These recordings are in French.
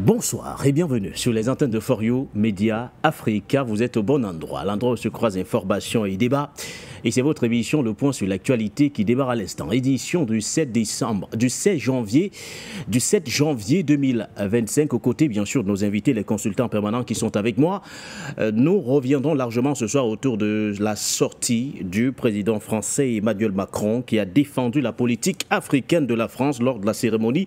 Bonsoir et bienvenue sur les antennes de For You Média Africa. Vous êtes au bon endroit, l'endroit où se croisent information et débat. Et c'est votre émission Le Point sur l'actualité qui démarre à l'instant. Édition du 7 janvier 2025. Aux côtés, bien sûr, de nos invités, les consultants permanents qui sont avec moi. Nous reviendrons largement ce soir autour de la sortie du président français Emmanuel Macron qui a défendu la politique africaine de la France lors de la cérémonie,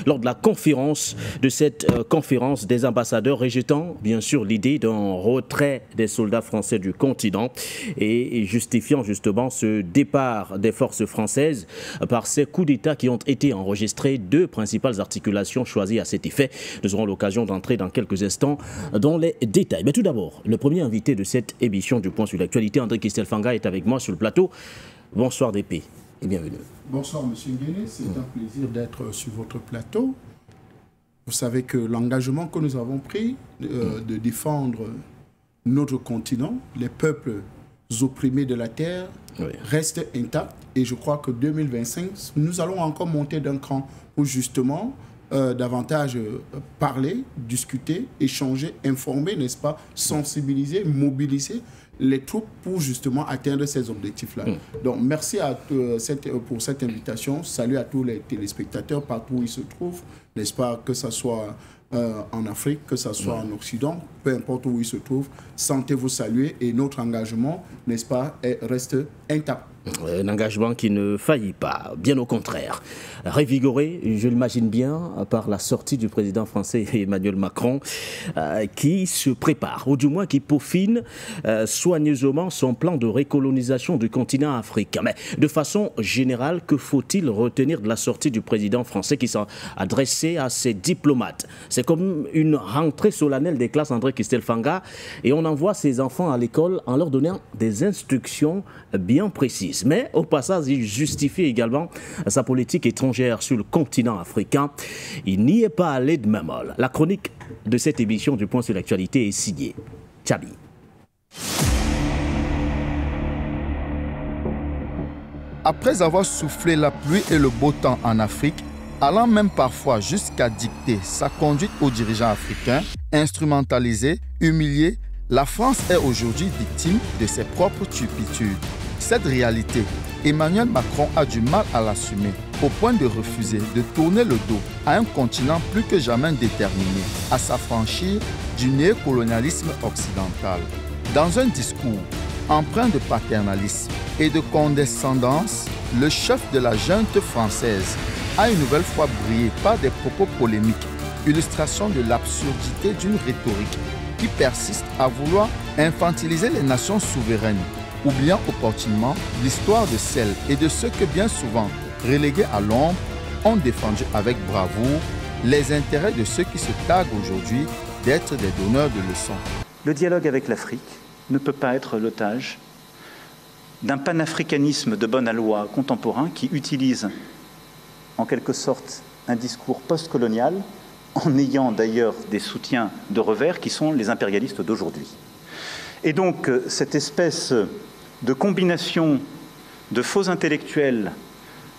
lors de la conférence de cette conférence des ambassadeurs, rejetant bien sûr l'idée d'un retrait des soldats français du continent et justifiant justement ce départ des forces françaises par ces coups d'État qui ont été enregistrés. Deux principales articulations choisies à cet effet. Nous aurons l'occasion d'entrer dans quelques instants dans les détails. Mais tout d'abord, le premier invité de cette émission du Point sur l'actualité, André Kistel Fanga, est avec moi sur le plateau. Bonsoir DP et bienvenue. Bonsoir Monsieur Nguéné, c'est un plaisir d'être sur votre plateau. Vous savez que l'engagement que nous avons pris de défendre notre continent, les peuples opprimés de la terre, reste intact. Et je crois que 2025, nous allons encore monter d'un cran pour justement davantage parler, discuter, échanger, informer, n'est-ce pas, sensibiliser, mobiliser les troupes pour justement atteindre ces objectifs-là. Donc merci pour cette invitation. Salut à tous les téléspectateurs partout où ils se trouvent, n'est-ce pas, que ce soit en Afrique, que ce soit en Occident, peu importe où ils se trouvent, sentez-vous saluer et notre engagement, n'est-ce pas, reste intact. Un engagement qui ne faillit pas, bien au contraire. Révigoré, je l'imagine bien, par la sortie du président français Emmanuel Macron, qui se prépare, ou du moins qui peaufine soigneusement son plan de récolonisation du continent africain. Mais de façon générale, que faut-il retenir de la sortie du président français qui s'est adressé à ses diplomates? C'est comme une rentrée solennelle des classes, André Kistel Fanga, et on envoie ses enfants à l'école en leur donnant des instructions bien précises. Mais au passage, il justifie également sa politique étrangère sur le continent africain. Il n'y est pas allé de main molle. La chronique de cette émission du Point sur l'actualité est signée Tchabi. Après avoir soufflé la pluie et le beau temps en Afrique, allant même parfois jusqu'à dicter sa conduite aux dirigeants africains, instrumentalisés, humiliés, la France est aujourd'hui victime de ses propres turpitudes. Cette réalité, Emmanuel Macron a du mal à l'assumer, au point de refuser de tourner le dos à un continent plus que jamais déterminé à s'affranchir du néocolonialisme occidental. Dans un discours empreint de paternalisme et de condescendance, le chef de la junte française a une nouvelle fois brillé par des propos polémiques, illustration de l'absurdité d'une rhétorique qui persiste à vouloir infantiliser les nations souveraines, oubliant opportunément l'histoire de celles et de ceux que bien souvent, relégués à l'ombre, ont défendu avec bravoure les intérêts de ceux qui se taguent aujourd'hui d'être des donneurs de leçons. Le dialogue avec l'Afrique ne peut pas être l'otage d'un panafricanisme de bonne aloi contemporain qui utilise en quelque sorte un discours post-colonial en ayant d'ailleurs des soutiens de revers qui sont les impérialistes d'aujourd'hui. Et donc cette espèce de combination de faux intellectuels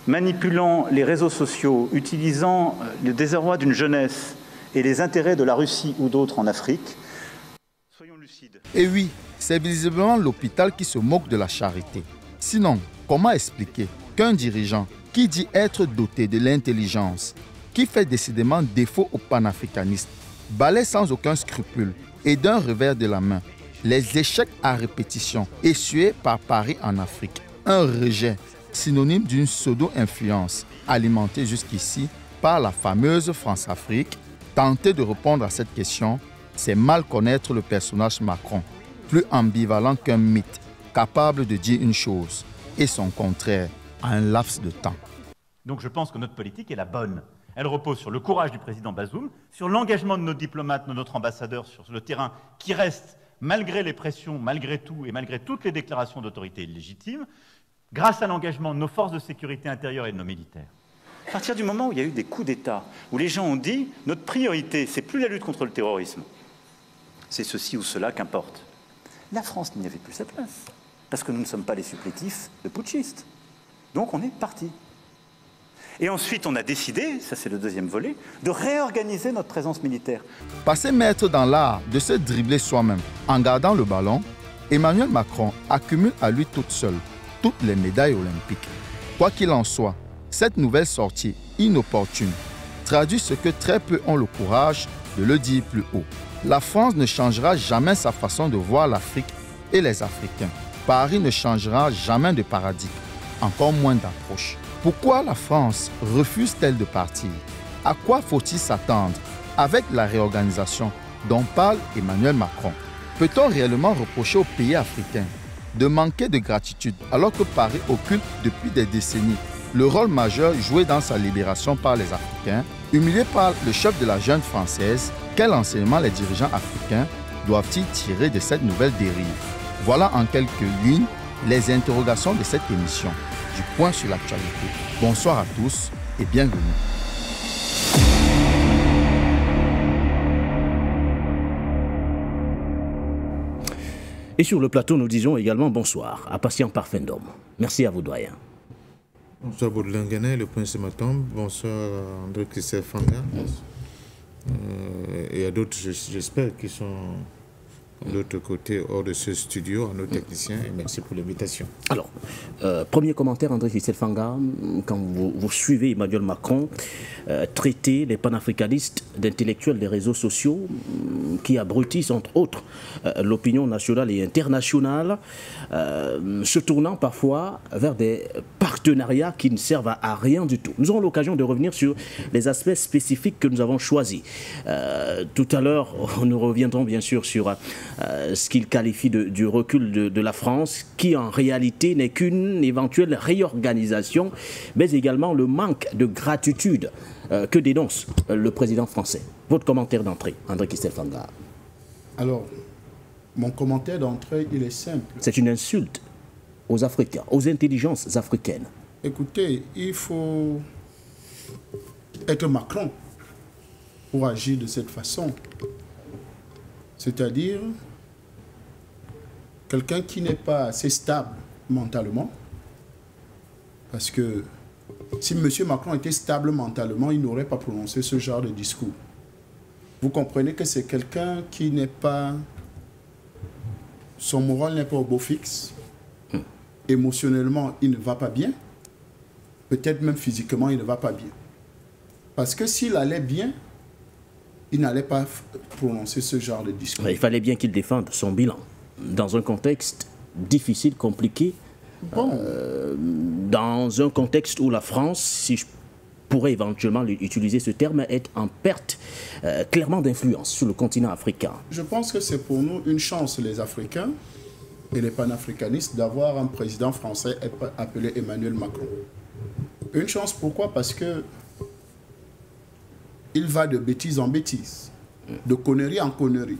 manipulant les réseaux sociaux, utilisant le désarroi d'une jeunesse et les intérêts de la Russie ou d'autres en Afrique, soyons lucides. Et oui, c'est visiblement l'hôpital qui se moque de la charité. Sinon, comment expliquer qu'un dirigeant qui dit être doté de l'intelligence, qui fait décidément défaut aux panafricanistes, balaie sans aucun scrupule et d'un revers de la main les échecs à répétition essuyés par Paris en Afrique. Un rejet synonyme d'une pseudo-influence alimentée jusqu'ici par la fameuse France-Afrique. Tenter de répondre à cette question, c'est mal connaître le personnage Macron, plus ambivalent qu'un mythe, capable de dire une chose et son contraire en un laps de temps. Donc je pense que notre politique est la bonne. Elle repose sur le courage du président Bazoum, sur l'engagement de nos diplomates, de notre ambassadeur sur le terrain qui reste malgré les pressions, malgré tout et malgré toutes les déclarations d'autorité illégitimes, grâce à l'engagement de nos forces de sécurité intérieure et de nos militaires. À partir du moment où il y a eu des coups d'État, où les gens ont dit « notre priorité, c'est plus la lutte contre le terrorisme, c'est ceci ou cela qu'importe », la France n'y avait plus sa place, parce que nous ne sommes pas les supplétifs de putschistes. Donc on est parti. Et ensuite, on a décidé, ça c'est le deuxième volet, de réorganiser notre présence militaire. Passé maître dans l'art de se dribbler soi-même en gardant le ballon, Emmanuel Macron accumule à lui toute seule toutes les médailles olympiques. Quoi qu'il en soit, cette nouvelle sortie inopportune traduit ce que très peu ont le courage de le dire plus haut. La France ne changera jamais sa façon de voir l'Afrique et les Africains. Paris ne changera jamais de paradigme, encore moins d'approche. Pourquoi la France refuse-t-elle de partir? À quoi faut-il s'attendre avec la réorganisation dont parle Emmanuel Macron? Peut-on réellement reprocher aux pays africains de manquer de gratitude alors que Paris occupe depuis des décennies le rôle majeur joué dans sa libération par les Africains? Humilié par le chef de la junte française, quel enseignement les dirigeants africains doivent-ils tirer de cette nouvelle dérive? Voilà en quelques lignes les interrogations de cette émission du Point sur l'actualité. Bonsoir à tous et bienvenue. Et sur le plateau, nous disons également bonsoir à Patient Parfendom. Merci à vous, doyen. Bonsoir Baudelaire Guéné, le Prince de Matombe. Bonsoir André-Christophe Fanga. Et à d'autres, j'espère, qui sont de l'autre côté, hors de ce studio, à nos techniciens. Et merci pour l'invitation. Alors, premier commentaire, André-Christophe Fanga, quand vous suivez Emmanuel Macron traiter les panafricanistes d'intellectuels des réseaux sociaux qui abrutissent, entre autres, l'opinion nationale et internationale, se tournant parfois vers des partenariats qui ne servent à rien du tout. Nous aurons l'occasion de revenir sur les aspects spécifiques que nous avons choisis. Tout à l'heure, nous reviendrons bien sûr sur ce qu'il qualifie du recul de la France, qui en réalité n'est qu'une éventuelle réorganisation, mais également le manque de gratitude que dénonce le président français. Votre commentaire d'entrée, André-Christophe Fanga. Alors, mon commentaire d'entrée, il est simple. C'est une insulte aux Africains, aux intelligences africaines. Écoutez, il faut être Macron pour agir de cette façon. C'est-à-dire quelqu'un qui n'est pas assez stable mentalement, parce que si M. Macron était stable mentalement, il n'aurait pas prononcé ce genre de discours. Vous comprenez que c'est quelqu'un qui n'est pas... Son moral n'est pas au beau fixe. Émotionnellement, il ne va pas bien. Peut-être même physiquement, il ne va pas bien. Parce que s'il allait bien, il n'allait pas prononcer ce genre de discours. Il fallait bien qu'il défende son bilan dans un contexte difficile, compliqué, dans un contexte où la France, si je pourrais éventuellement utiliser ce terme, est en perte clairement d'influence sur le continent africain. Je pense que c'est pour nous une chance, les Africains et les panafricanistes, d'avoir un président français appelé Emmanuel Macron. Une chance, pourquoi? Parce que il va de bêtise en bêtise, de connerie en connerie.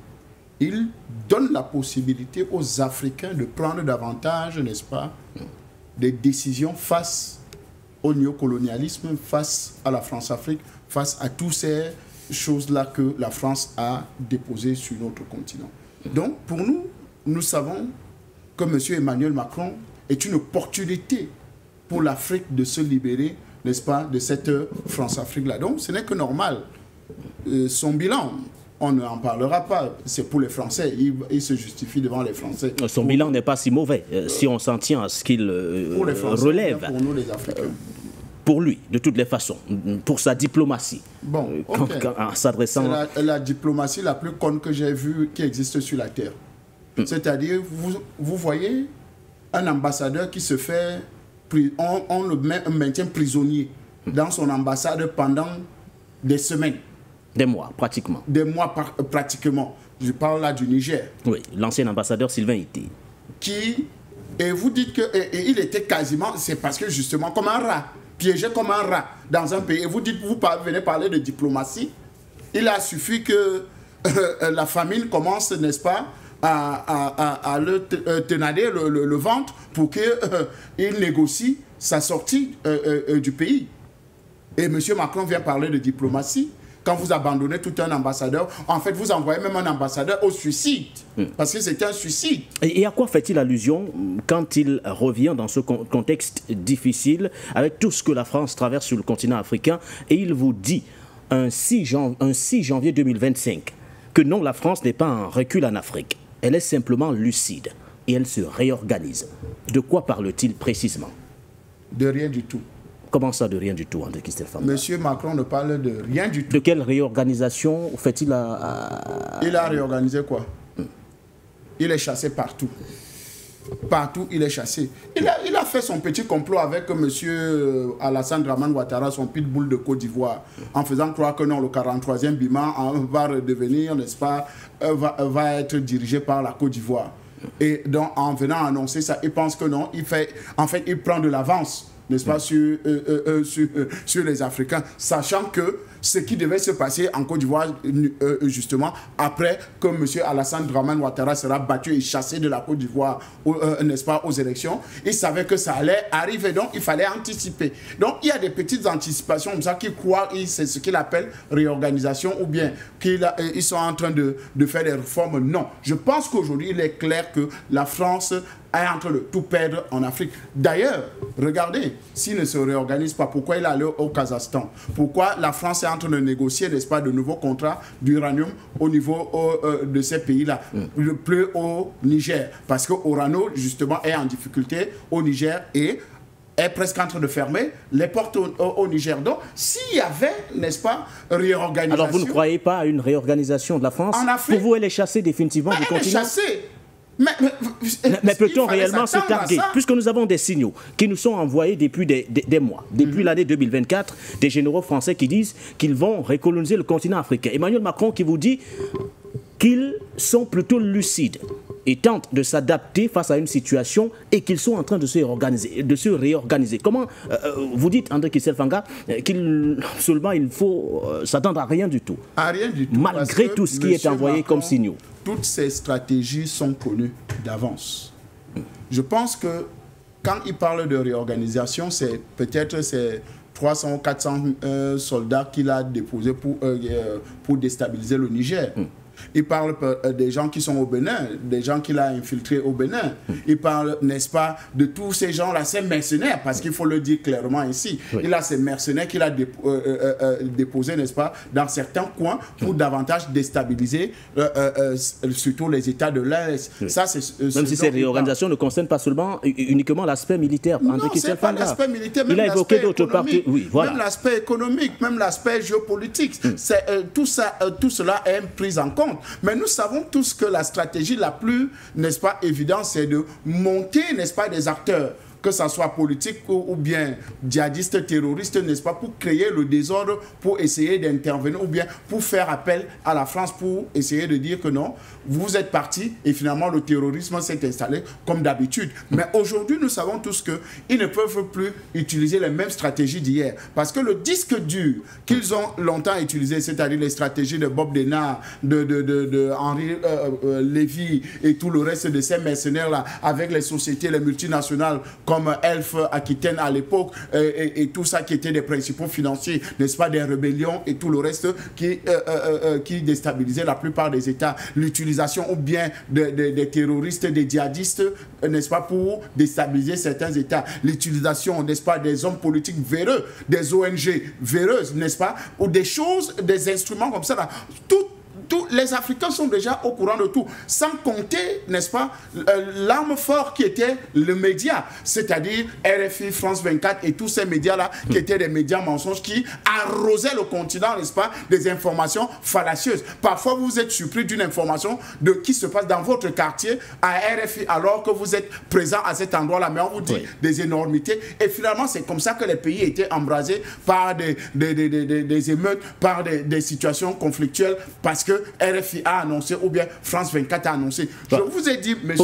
Il donne la possibilité aux Africains de prendre davantage, n'est-ce pas, des décisions face au néocolonialisme, face à la France-Afrique, face à toutes ces choses-là que la France a déposées sur notre continent. Donc, pour nous, nous savons que M. Emmanuel Macron est une opportunité pour l'Afrique de se libérer, n'est-ce pas, de cette France-Afrique-là. Donc, ce n'est que normal. Son bilan, on n'en parlera pas. C'est pour les Français. Il se justifie devant les Français. Son bilan n'est pas si mauvais, si on s'en tient à ce qu'il relève. Pour nous, les Africains. Pour lui, de toutes les façons, pour sa diplomatie. Bon, en s'adressant... C'est la diplomatie la plus conne que j'ai vue qui existe sur la Terre. C'est-à-dire, vous voyez un ambassadeur qui se fait... On le maintient prisonnier dans son ambassade pendant des semaines. Des mois, pratiquement. Des mois, pratiquement. Je parle là du Niger. Oui, l'ancien ambassadeur Sylvain Ité. Et vous dites qu'il était quasiment... C'est parce que justement, comme un rat, piégé comme un rat dans un pays. Et vous dites, vous venez parler de diplomatie. Il a suffi que la famine commence, n'est-ce pas, à le tenader le ventre pour qu'il négocie sa sortie du pays. Et M. Macron vient parler de diplomatie. quand vous abandonnez tout un ambassadeur, en fait, vous envoyez même un ambassadeur au suicide, parce que c'était un suicide. Et à quoi fait-il allusion quand il revient dans ce contexte difficile, avec tout ce que la France traverse sur le continent africain, et il vous dit, un 6 janvier 2025, que non, la France n'est pas en recul en Afrique. Elle est simplement lucide et elle se réorganise. De quoi parle-t-il précisément? De rien du tout. Comment ça, de rien du tout, André-Christophe Fanga? Monsieur Macron ne parle de rien du tout. De quelle réorganisation fait-il Il a réorganisé quoi? Il est chassé partout. Partout, il est chassé. Il a fait son petit complot avec monsieur Alassane Dramane Ouattara, son pitbull de Côte d'Ivoire, en faisant croire que non, le 43e Bima va redevenir, n'est-ce pas, va être dirigé par la Côte d'Ivoire. Et donc, en venant annoncer ça, il pense que non, en fait, il prend de l'avance, n'est-ce pas, sur les Africains, sachant que ce qui devait se passer en Côte d'Ivoire, justement, après que M. Alassane Dramane Ouattara sera battu et chassé de la Côte d'Ivoire, n'est-ce pas, aux élections, il savait que ça allait arriver, donc il fallait anticiper. Donc, il y a des petites anticipations comme ça qui croient, c'est ce qu'il appelle réorganisation, ou bien qu'ils sont en train de faire des réformes. Non, je pense qu'aujourd'hui, il est clair que la France est en train de tout perdre en Afrique. D'ailleurs, regardez, s'il ne se réorganise pas, pourquoi il est allé au Kazakhstan? Pourquoi la France est en train de négocier, n'est-ce pas, de nouveaux contrats d'uranium au niveau de ces pays-là, plus au Niger? Parce que Orano, justement, est en difficulté au Niger et est presque en train de fermer les portes au Niger. Donc, s'il y avait, n'est-ce pas, réorganisation... Alors, vous ne croyez pas à une réorganisation de la France? En Afrique, pour vous, elle est chassée définitivement du continent? Elle est chassée. Mais peut-on réellement se targuer, puisque nous avons des signaux qui nous sont envoyés depuis des mois, depuis l'année 2024, des généraux français qui disent qu'ils vont recoloniser le continent africain. Emmanuel Macron qui vous dit qu'ils sont plutôt lucides et tentent de s'adapter face à une situation et qu'ils sont en train de se réorganiser. Comment vous dites, André-Christophe Fanga, qu'il seulement il faut s'attendre à rien du tout? À rien du tout. Malgré tout ce qui est envoyé Macron, comme signaux. Toutes ces stratégies sont connues d'avance. Je pense que quand il parle de réorganisation, c'est peut-être ces 300 ou 400 soldats qu'il a déposés pour déstabiliser le Niger. Il parle des gens qui sont au Bénin, des gens qu'il a infiltrés au Bénin. Il parle, n'est-ce pas, de tous ces gens-là, ces mercenaires, parce qu'il faut le dire clairement ici. Oui. Il a ces mercenaires qu'il a déposés, n'est-ce pas, dans certains coins pour davantage déstabiliser surtout les États de l'Est. Oui. Même si ces réorganisations ne concernent pas seulement uniquement l'aspect militaire. Non, c'est pas l'aspect militaire, même l'aspect économique, oui, voilà. Même l'aspect économique, même l'aspect géopolitique. Tout cela est pris en compte. Mais nous savons tous que la stratégie la plus, n'est-ce pas, évidente, c'est de monter, n'est-ce pas, des acteurs, que ce soit politique ou bien djihadistes, terroristes, n'est-ce pas, pour créer le désordre, pour essayer d'intervenir, ou bien pour faire appel à la France, pour essayer de dire que non, vous êtes partis et finalement le terrorisme s'est installé comme d'habitude. Mais aujourd'hui, nous savons tous qu'ils ne peuvent plus utiliser les mêmes stratégies d'hier. Parce que le disque dur qu'ils ont longtemps utilisé, c'est-à-dire les stratégies de Bob Denard, de Henri Lévy et tout le reste de ces mercenaires-là, avec les sociétés, les multinationales, comme Elf Aquitaine à l'époque, et tout ça qui était des principaux financiers, n'est-ce pas, des rébellions et tout le reste qui déstabilisait la plupart des États. L'utilisation ou bien des terroristes, des djihadistes, n'est-ce pas, pour déstabiliser certains États. L'utilisation, n'est-ce pas, des hommes politiques véreux, des ONG véreuses, n'est-ce pas, ou des choses, des instruments comme ça, là. Tous les Africains sont déjà au courant de tout, sans compter, n'est-ce pas, l'arme forte qui était le média, c'est-à-dire RFI, France 24 et tous ces médias-là, qui étaient des médias mensonges qui arrosaient le continent, n'est-ce pas, des informations fallacieuses. Parfois, vous êtes surpris d'une information qui se passe dans votre quartier à RFI, alors que vous êtes présent à cet endroit-là, mais on vous dit des énormités. Et finalement, c'est comme ça que les pays étaient embrasés par des émeutes, par des situations conflictuelles, parce que RFI a annoncé, ou bien France 24 a annoncé. Je vous ai dit, monsieur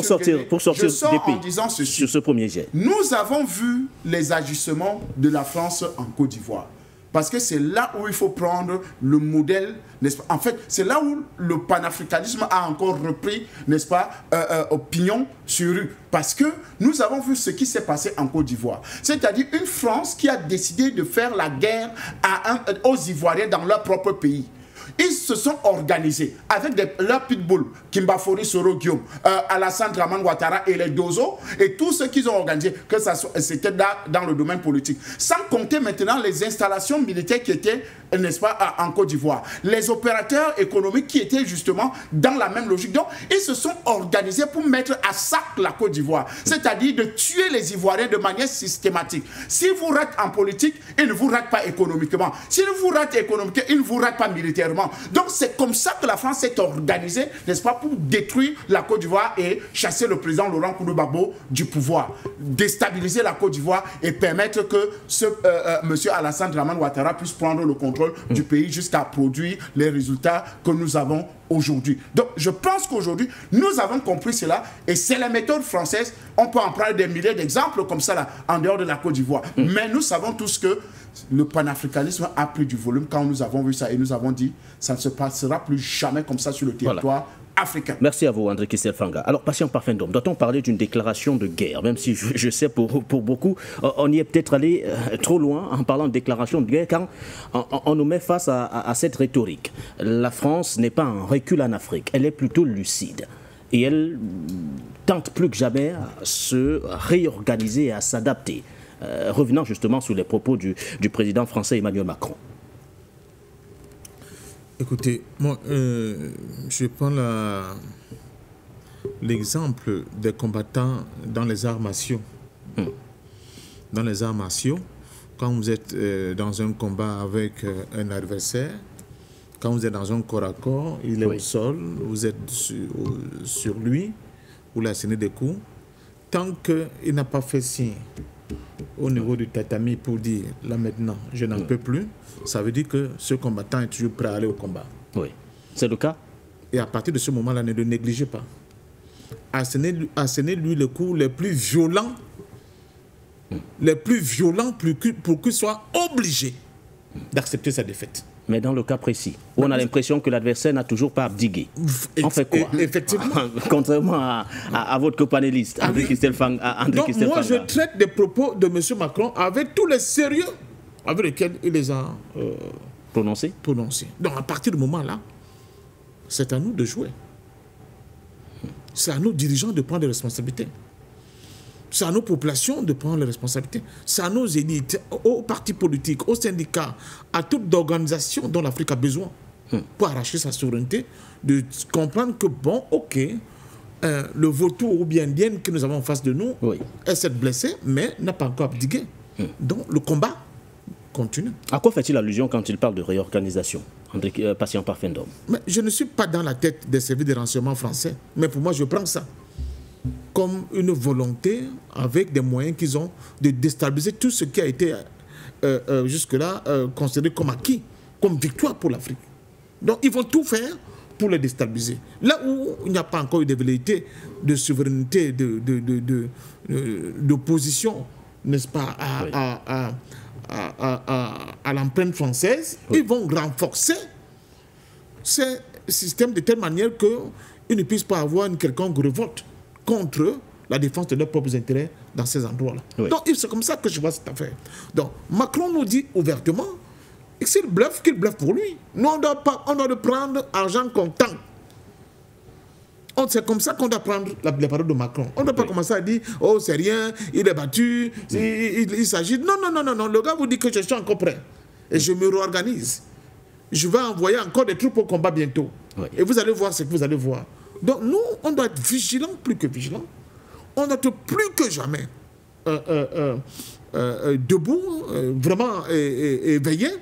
pour sortir je sors des pays, en disant ceci. Sur ce premier jet. Nous avons vu les agissements de la France en Côte d'Ivoire. Parce que c'est là où il faut prendre le modèle, n'est-ce pas? En fait, c'est là où le panafricanisme a encore repris, n'est-ce pas, opinion sur rue. Parce que nous avons vu ce qui s'est passé en Côte d'Ivoire. C'est-à-dire une France qui a décidé de faire la guerre aux Ivoiriens dans leur propre pays. Ils se sont organisés avec leurs pitbulls, Kimba Fori, Soro Guillaume, Alassane Dramane Ouattara et les Dozo, et tous ceux qu'ils ont organisés, que c'était dans le domaine politique. Sans compter maintenant les installations militaires qui étaient, n'est-ce pas, en Côte d'Ivoire. Les opérateurs économiques qui étaient justement dans la même logique. Donc, ils se sont organisés pour mettre à sac la Côte d'Ivoire. C'est-à-dire de tuer les Ivoiriens de manière systématique. Si vous ratez en politique, ils ne vous ratent pas économiquement. S'ils vous ratent économiquement, ils ne vous ratent pas militairement. Donc c'est comme ça que la France s'est organisée, n'est-ce pas, pour détruire la Côte d'Ivoire et chasser le président Laurent Gbagbo du pouvoir, déstabiliser la Côte d'Ivoire et permettre que monsieur Alassane Dramane Ouattara puisse prendre le contrôle du pays jusqu'à produire les résultats que nous avons aujourd'hui. Donc je pense qu'aujourd'hui, nous avons compris cela et c'est la méthode française. On peut en prendre des milliers d'exemples comme ça là, en dehors de la Côte d'Ivoire. Mais nous savons tous que le panafricanisme a pris du volume quand nous avons vu ça et nous avons dit ça ne se passera plus jamais comme ça sur le territoire africain. Merci à vous, André Christelle Fanga. Alors, Patient Parfait d'Homme, doit-on parler d'une déclaration de guerre? Même si je sais pour beaucoup, on y est peut-être allé trop loin en parlant de déclaration de guerre, car on nous met face à cette rhétorique. La France n'est pas en recul en Afrique, elle est plutôt lucide. Et elle tente plus que jamais à se réorganiser et à s'adapter. Revenant justement sur les propos du président français Emmanuel Macron. Écoutez, moi, je prends l'exemple des combattants dans les arts martiaux. Dans les arts martiaux, quand vous êtes dans un combat avec un adversaire, quand vous êtes dans un corps à corps, il est au sol, vous êtes sur lui, vous l'assénez des coups, tant qu'il n'a pas fait signe au niveau du tatami pour dire là maintenant je n'en peux plus, ça veut dire que ce combattant est toujours prêt à aller au combat. Oui, c'est le cas. Et à partir de ce moment-là, ne le négligez pas. Assénez-lui les coups les plus violents, pour qu'il soit obligé d'accepter sa défaite. Mais dans le cas précis, où on a l'impression que l'adversaire n'a toujours pas abdigué. On fait quoi? Effectivement. Contrairement à votre copanéliste, André Christelle Fanga. Donc moi, je traite des propos de M. Macron avec tous les sérieux avec lesquels il les a prononcés. Donc à partir du moment-là, c'est à nous de jouer. C'est à nos dirigeants de prendre des responsabilités. C'est à nos populations de prendre les responsabilités. C'est à nos élites, aux partis politiques, aux syndicats, à toute organisation dont l'Afrique a besoin pour arracher sa souveraineté, de comprendre que, bon, ok, le vautour ou bien l'hyène que nous avons en face de nous est certes blessé, mais n'a pas encore abdigué. Donc le combat continue. À quoi fait-il allusion quand il parle de réorganisation, André Patient Parfait d'Homme? Mais je ne suis pas dans la tête des services de renseignement français, mais pour moi, je prends ça comme une volonté, avec des moyens qu'ils ont, de déstabiliser tout ce qui a été jusque-là considéré comme acquis, comme victoire pour l'Afrique. Donc ils vont tout faire pour les déstabiliser. Là où il n'y a pas encore eu de velléité de souveraineté, d'opposition, n'est-ce pas, à l'empreinte française, ils vont renforcer ces systèmes de telle manière qu'ils ne puissent pas avoir une quelconque révolte contre la défense de leurs propres intérêts dans ces endroits-là. Donc c'est comme ça que je vois cette affaire. Donc Macron nous dit ouvertement que s'il bluffe, qu'il bluffe pour lui. Nous, on doit prendre argent comptant. C'est comme ça qu'on doit prendre les paroles de Macron. On ne doit pas commencer à dire « Oh, c'est rien, il est battu, il s'agit... » Non, le gars vous dit que je suis encore prêt. Et je me réorganise. Je vais envoyer encore des troupes au combat bientôt. Et vous allez voir ce que vous allez voir. Donc nous, on doit être vigilants, plus que vigilants. On doit être plus que jamais debout, vraiment éveillés,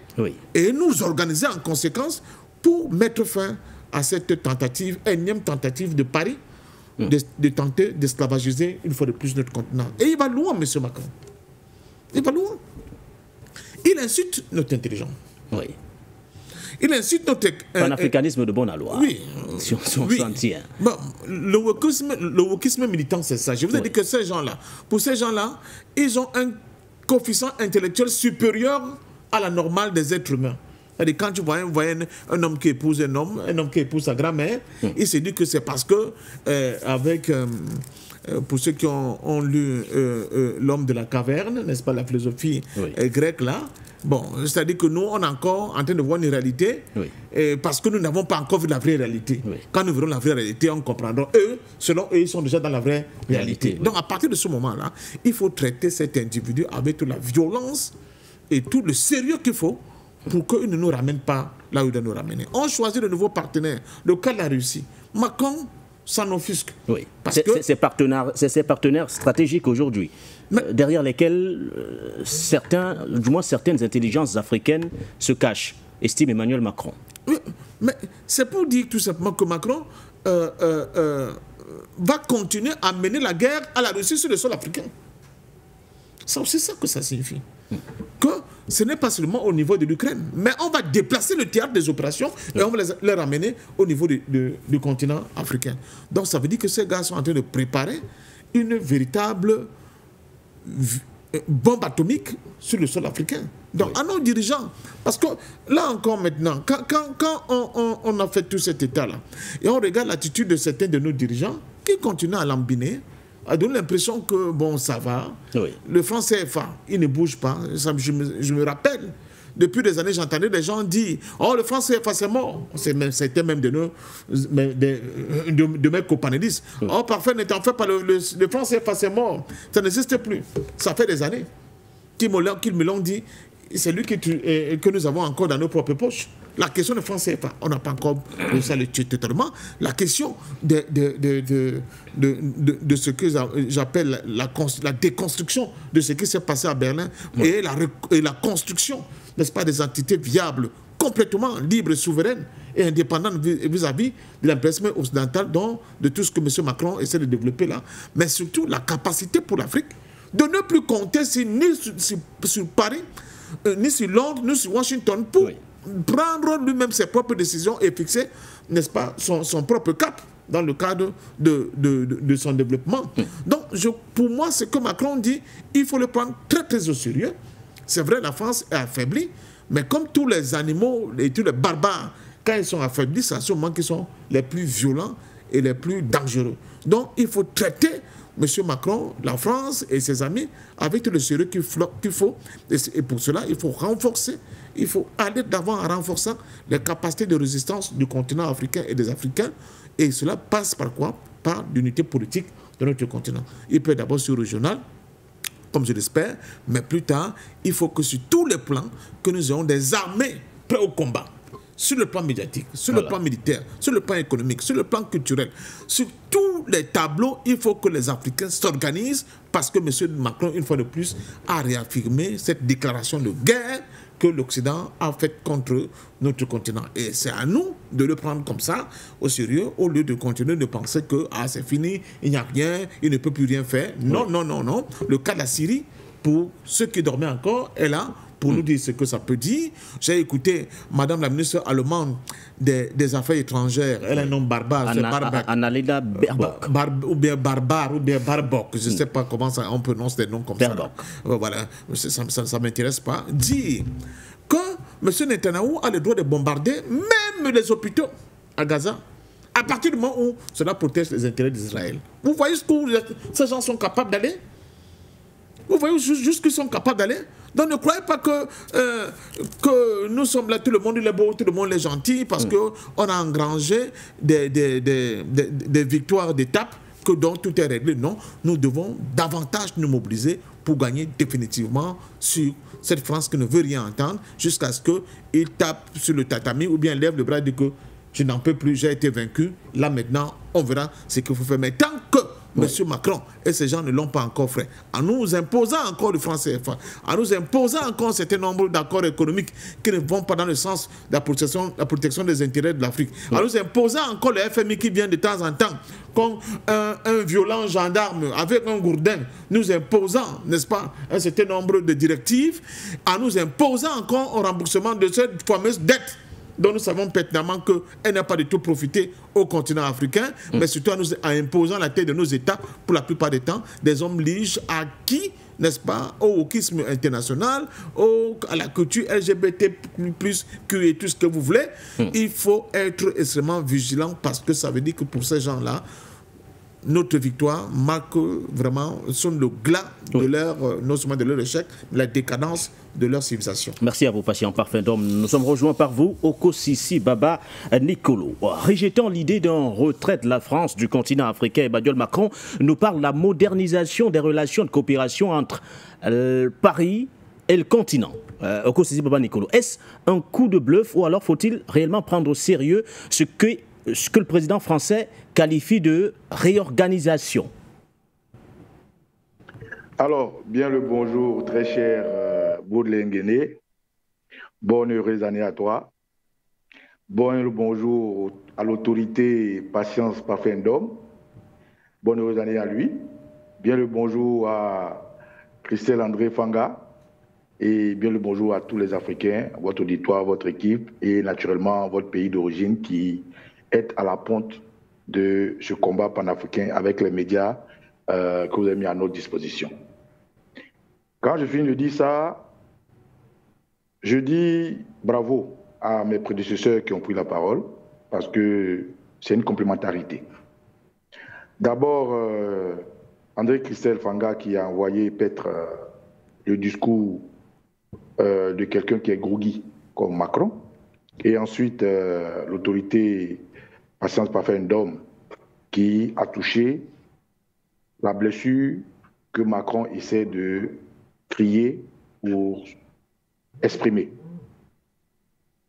et nous organiser en conséquence pour mettre fin à cette tentative, énième tentative de Paris, de tenter d'esclavagiser une fois de plus notre continent. Et il va loin, M. Macron. Il va loin. Il insulte notre intelligence. Il incite notre... Panafricanisme de bonne loi. Oui. Si on s'en tient. Bon, le wokisme militant, c'est ça. Je vous ai dit que ces gens-là, pour ces gens-là, ils ont un coefficient intellectuel supérieur à la normale des êtres humains. C'est-à-dire, quand tu vois un homme qui épouse un homme qui épouse sa grand-mère, il se dit que c'est parce que, pour ceux qui ont lu L'homme de la caverne, n'est-ce pas, la philosophie grecque là, bon, c'est-à-dire que nous, on est encore en train de voir une réalité, parce que nous n'avons pas encore vu la vraie réalité. Quand nous verrons la vraie réalité, on comprendra. Selon eux, ils sont déjà dans la vraie réalité. Donc, à partir de ce moment-là, il faut traiter cet individu avec toute la violence et tout le sérieux qu'il faut pour qu'il ne nous ramène pas là où il doit nous ramener. On choisit de nouveaux partenaires. Le cas de la Russie. Macron s'en offusque. Oui. C'est ses partenaires stratégiques aujourd'hui, derrière lesquels du moins certaines intelligences africaines se cachent, estime Emmanuel Macron. Oui, mais c'est pour dire tout simplement que Macron va continuer à mener la guerre à la Russie sur le sol africain. C'est aussi ça que ça signifie. Que ce n'est pas seulement au niveau de l'Ukraine, mais on va déplacer le théâtre des opérations et on va les ramener au niveau du continent africain. Donc ça veut dire que ces gars sont en train de préparer une véritable bombe atomique sur le sol africain. Donc à nos dirigeants, parce que là encore maintenant, quand on a fait tout cet état-là, et on regarde l'attitude de certains de nos dirigeants qui continuent à lambiner, a donné l'impression que, bon, ça va. Le franc CFA, il ne bouge pas. Je me rappelle, depuis des années, j'entendais des gens dire « Oh, le franc CFA, c'est mort ». C'était même de mes copanélistes. « Oh, parfait, ne t'en fais pas, le franc CFA, c'est mort. Ça n'existe plus. » Ça fait des années qu'ils me l'ont dit. C'est lui que nous avons encore dans nos propres poches. La question de franc CFA, on n'a pas encore réussi à le tuer totalement. La question de ce que j'appelle la déconstruction de ce qui s'est passé à Berlin et la construction, n'est-ce pas, des entités viables, complètement libres, souveraines et indépendantes vis-à-vis de l'impérialisme occidental, de tout ce que M. Macron essaie de développer là. Mais surtout, la capacité pour l'Afrique de ne plus compter sur Paris, ni sur Londres, ni sur Washington pour prendre lui-même ses propres décisions et fixer, n'est-ce pas, son propre cap dans le cadre de son développement. Donc, pour moi, ce que Macron dit, il faut le prendre très, très au sérieux. C'est vrai, la France est affaiblie, mais comme tous les animaux et tous les barbares, quand ils sont affaiblis, c'est à ce moment qu'ils sont les plus violents et les plus dangereux. Donc, il faut traiter M. Macron, la France et ses amis avec tout le sérieux qu'il faut. Et pour cela, il faut renforcer, il faut aller d'avant en renforçant les capacités de résistance du continent africain et des Africains. Et cela passe par quoi? Par l'unité politique de notre continent. Il peut d'abord sur régional, comme je l'espère, mais plus tard, il faut que sur tous les plans, que nous ayons des armées prêtes au combat. Sur le plan médiatique, sur le plan militaire, sur le plan économique, sur le plan culturel, sur tous les tableaux, il faut que les Africains s'organisent parce que M. Macron, une fois de plus, a réaffirmé cette déclaration de guerre que l'Occident a faite contre notre continent. Et c'est à nous de le prendre comme ça, au sérieux, au lieu de continuer de penser que c'est fini, il n'y a rien, il ne peut plus rien faire. Non, non, non, non. Le cas de la Syrie, pour ceux qui dormaient encore, est là pour nous dire ce que ça peut dire. J'ai écouté Madame la ministre allemande des Affaires étrangères, elle a un nom barbare, c'est Annalena Baerbock. Ou bien Barbare, ou bien Baerbock, je ne sais pas comment on prononce des noms comme Baerbock. Ça. Voilà, ça ne m'intéresse pas. Dire que M. Netanyahou a le droit de bombarder même les hôpitaux à Gaza, à partir du moment où cela protège les intérêts d'Israël. Vous voyez où ces gens sont capables d'aller? Vous voyez jusqu'où ils sont capables d'aller? Donc ne croyez pas que nous sommes là, tout le monde il est beau, tout le monde est gentil, parce qu'on a engrangé des victoires d'étape, que donc tout est réglé. Non, nous devons davantage nous mobiliser pour gagner définitivement sur cette France qui ne veut rien entendre, jusqu'à ce qu'il tape sur le tatami ou bien lève le bras et dit que je n'en peux plus, j'ai été vaincu. Là maintenant, on verra ce qu'il faut faire. Mais tant que M. Macron et ces gens ne l'ont pas encore fait, en nous imposant encore le franc CFA, en nous imposant encore un certain nombre d'accords économiques qui ne vont pas dans le sens de la protection des intérêts de l'Afrique, en nous imposant encore le FMI qui vient de temps en temps comme un violent gendarme avec un gourdin, nous imposant, n'est-ce pas, un certain nombre de directives, en nous imposant encore un remboursement de cette fameuse dette dont nous savons pertinemment qu'elle n'a pas du tout profité au continent africain, mais surtout en imposant la tête de nos États, pour la plupart des temps, des hommes liges à qui, n'est-ce pas, au wokisme international, à la culture LGBT+, Q et tout ce que vous voulez. Il faut être extrêmement vigilant parce que ça veut dire que pour ces gens-là, notre victoire marque vraiment, sont le glas de leur, non seulement de leur échec, mais la décadence de leur civilisation. Merci à vous, patient parfum d'homme. Nous sommes rejoints par vous, Okosisi Baba Nicolo. Rejetant l'idée d'un retrait de la France du continent africain, Emmanuel Macron nous parle de la modernisation des relations de coopération entre Paris et le continent. Okosisi Baba Nicolo, est-ce un coup de bluff ou alors faut-il réellement prendre au sérieux ce que le président français qualifie de réorganisation? Alors, bien le bonjour, très cher Baudelaire Nguéné. Bonne heureuse année à toi. Bon le bonjour à l'autorité Patience Parfum d'Homme. Bonne heureuse année à lui. Bien le bonjour à Christelle André Fanga. Et bien le bonjour à tous les Africains, votre auditoire, votre équipe et naturellement votre pays d'origine qui est à la pointe de ce combat panafricain avec les médias que vous avez mis à notre disposition. Quand je finis de dire ça, je dis bravo à mes prédécesseurs qui ont pris la parole parce que c'est une complémentarité. D'abord, André Christelle Fanga qui a envoyé peut-être le discours de quelqu'un qui est groggy comme Macron, et ensuite l'autorité Patience Parfum d'Homme qui a touché la blessure que Macron essaie de crier pour exprimer.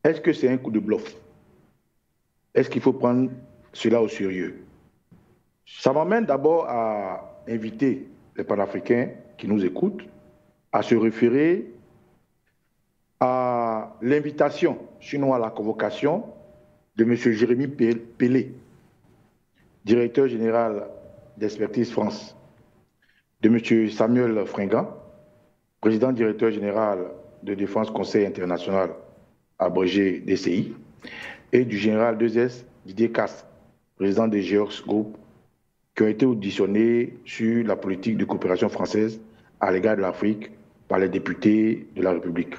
Est-ce que c'est un coup de bluff? Est-ce qu'il faut prendre cela au sérieux? Ça m'amène d'abord à inviter les panafricains qui nous écoutent à se référer à l'invitation, sinon à la convocation, de M. Jérémy Pellé, directeur général d'Expertise France, de M. Samuel Fringant, président directeur général de Défense Conseil International, abrégé DCI, et du général 2S Didier Casse, président des Georges Group, qui ont été auditionnés sur la politique de coopération française à l'égard de l'Afrique par les députés de la République.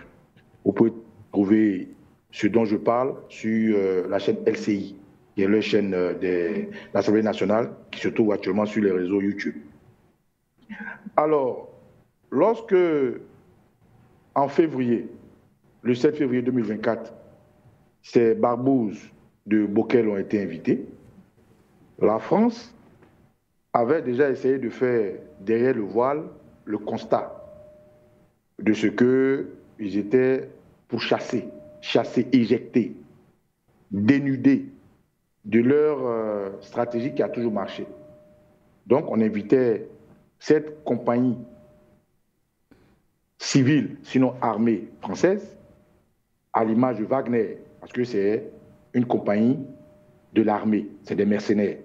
Vous pouvez trouver ce dont je parle sur la chaîne LCI, qui est la chaîne de l'Assemblée nationale, qui se trouve actuellement sur les réseaux YouTube. Alors, lorsque, en février, le 7 février 2024, ces barbouzes de Bockel ont été invités, la France avait déjà essayé de faire derrière le voile le constat de ce qu'ils étaient pour chasser, éjecter, dénuder de leur stratégie qui a toujours marché. Donc on invitait cette compagnie civile, sinon armée française, à l'image de Wagner, parce que c'est une compagnie de l'armée, c'est des mercenaires.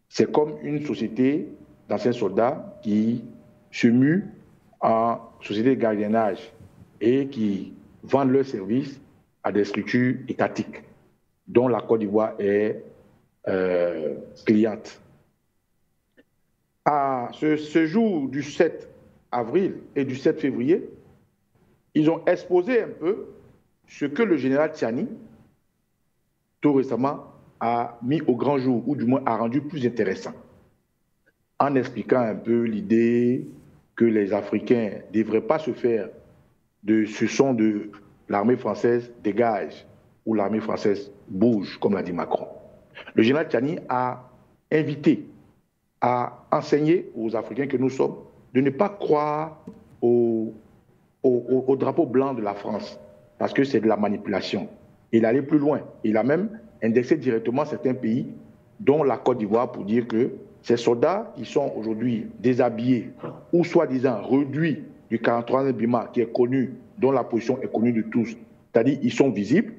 C'est comme une société d'anciens soldats qui se mue en société de gardiennage et qui vendent leurs services à des structures étatiques, dont la Côte d'Ivoire est cliente. À ce jour du 7 avril et du 7 février, ils ont exposé un peu ce que le général Tiani, tout récemment, a mis au grand jour, ou du moins a rendu plus intéressant, en expliquant un peu l'idée que les Africains ne devraient pas se faire de ce son de l'armée française dégage ou l'armée française bouge, comme l'a dit Macron. Le général Tiani a invité à enseigner aux Africains que nous sommes de ne pas croire au drapeau blanc de la France, parce que c'est de la manipulation. Il allait plus loin. Il a même indexé directement certains pays, dont la Côte d'Ivoire, pour dire que ces soldats qui sont aujourd'hui déshabillés ou soi-disant réduits du 43e Bima, qui est connu, dont la position est connue de tous, c'est-à-dire ils sont visibles,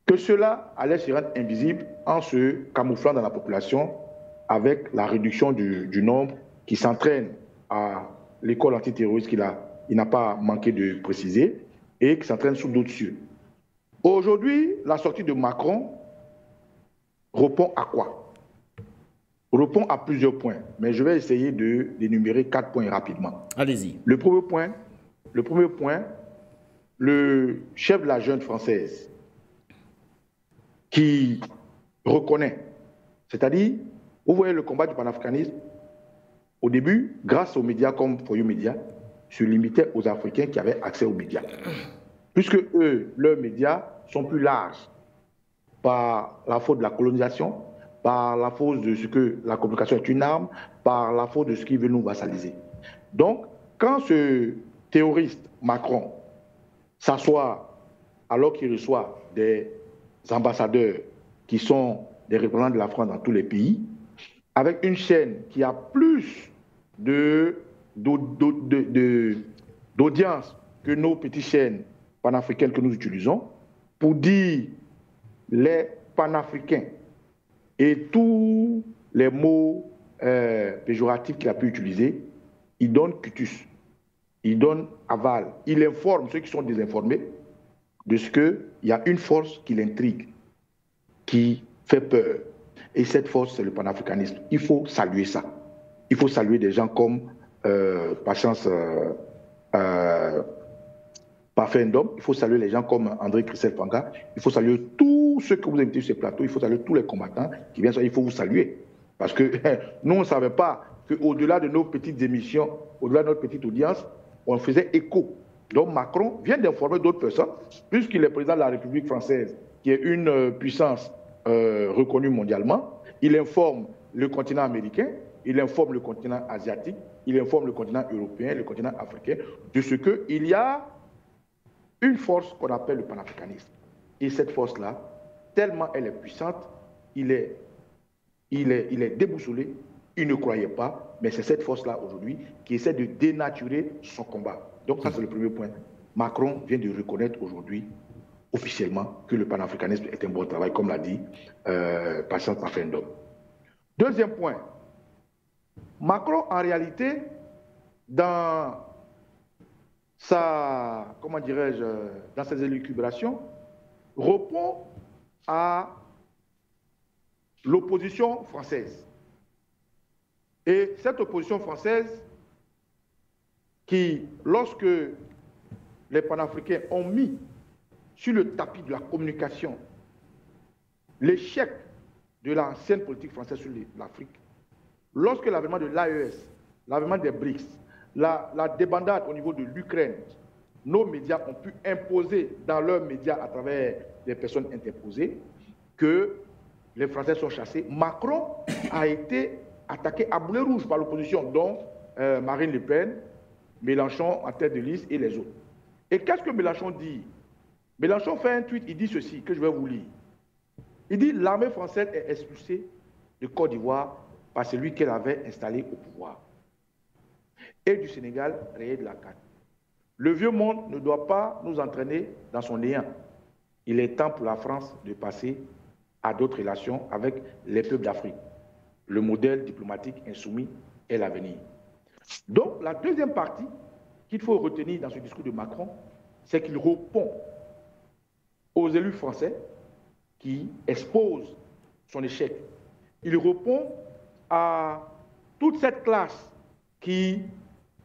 que cela allait se rendre invisible en se camouflant dans la population avec la réduction du nombre qui s'entraîne à l'école antiterroriste qu'il n'a pas manqué de préciser et qui s'entraîne sous d'autres cieux. Aujourd'hui, la sortie de Macron répond à quoi? Répond à plusieurs points, mais je vais essayer d'énumérer 4 points rapidement. Allez-y. Le premier point, le chef de la junte française qui reconnaît, c'est-à-dire, vous voyez le combat du panafricanisme, au début, grâce aux médias comme Foyo Média, se limitait aux Africains qui avaient accès aux médias. Puisque eux, leurs médias sont plus larges par la faute de la colonisation, par la faute de ce que la communication est une arme, par la faute de ce qui veut nous vassaliser. Donc, quand ce terroriste Macron s'assoit alors qu'il reçoit des ambassadeurs qui sont des représentants de la France dans tous les pays, avec une chaîne qui a plus d'audience que nos petites chaînes panafricaines que nous utilisons, pour dire les panafricains et tous les mots péjoratifs qu'il a pu utiliser, il donne cutus, il donne aval, il informe ceux qui sont désinformés de ce qu'il y a une force qui l'intrigue, qui fait peur. Et cette force, c'est le panafricanisme. Il faut saluer ça. Il faut saluer des gens comme Patience Parfait-Ndom, il faut saluer les gens comme André Christelle Fanga, il faut saluer tous ceux que vous invitez sur ces plateaux, il faut saluer tous les combattants qui viennent, il faut vous saluer. Parce que nous, on ne savait pas qu'au-delà de nos petites émissions, au-delà de notre petite audience, on faisait écho. Donc Macron vient d'informer d'autres personnes, puisqu'il est président de la République française, qui est une puissance reconnue mondialement. Il informe le continent américain, il informe le continent asiatique, il informe le continent européen, le continent africain, de ce qu'il y a une force qu'on appelle le panafricanisme. Et cette force-là, tellement elle est puissante, il est déboussolé, il ne croyait pas, mais c'est cette force-là aujourd'hui qui essaie de dénaturer son combat. Donc ça, c'est le premier point. Macron vient de reconnaître aujourd'hui, officiellement, que le panafricanisme est un bon travail, comme l'a dit Patience Parfait-Ndom. Deuxième point, Macron, en réalité, dans sa, comment dirais-je, dans ses élucubrations, répond à l'opposition française. Et cette opposition française qui, lorsque les panafricains ont mis sur le tapis de la communication l'échec de l'ancienne politique française sur l'Afrique, lorsque l'avènement de l'AES, l'avènement des BRICS, la débandade au niveau de l'Ukraine, nos médias ont pu imposer dans leurs médias à travers des personnes interposées que les Français sont chassés. Macron a été attaqué à boulet rouge par l'opposition, dont Marine Le Pen, Mélenchon en tête de liste et les autres. Et qu'est-ce que Mélenchon dit? Mélenchon fait un tweet, il dit ceci, que je vais vous lire. Il dit « L'armée française est expulsée de Côte d'Ivoire par celui qu'elle avait installé au pouvoir. Et du Sénégal, rayé de la carte. Le vieux monde ne doit pas nous entraîner dans son néant. Il est temps pour la France de passer à d'autres relations avec les peuples d'Afrique. Le modèle diplomatique insoumis est l'avenir. » Donc, la deuxième partie qu'il faut retenir dans ce discours de Macron, c'est qu'il répond aux élus français qui exposent son échec. Il répond à toute cette classe qui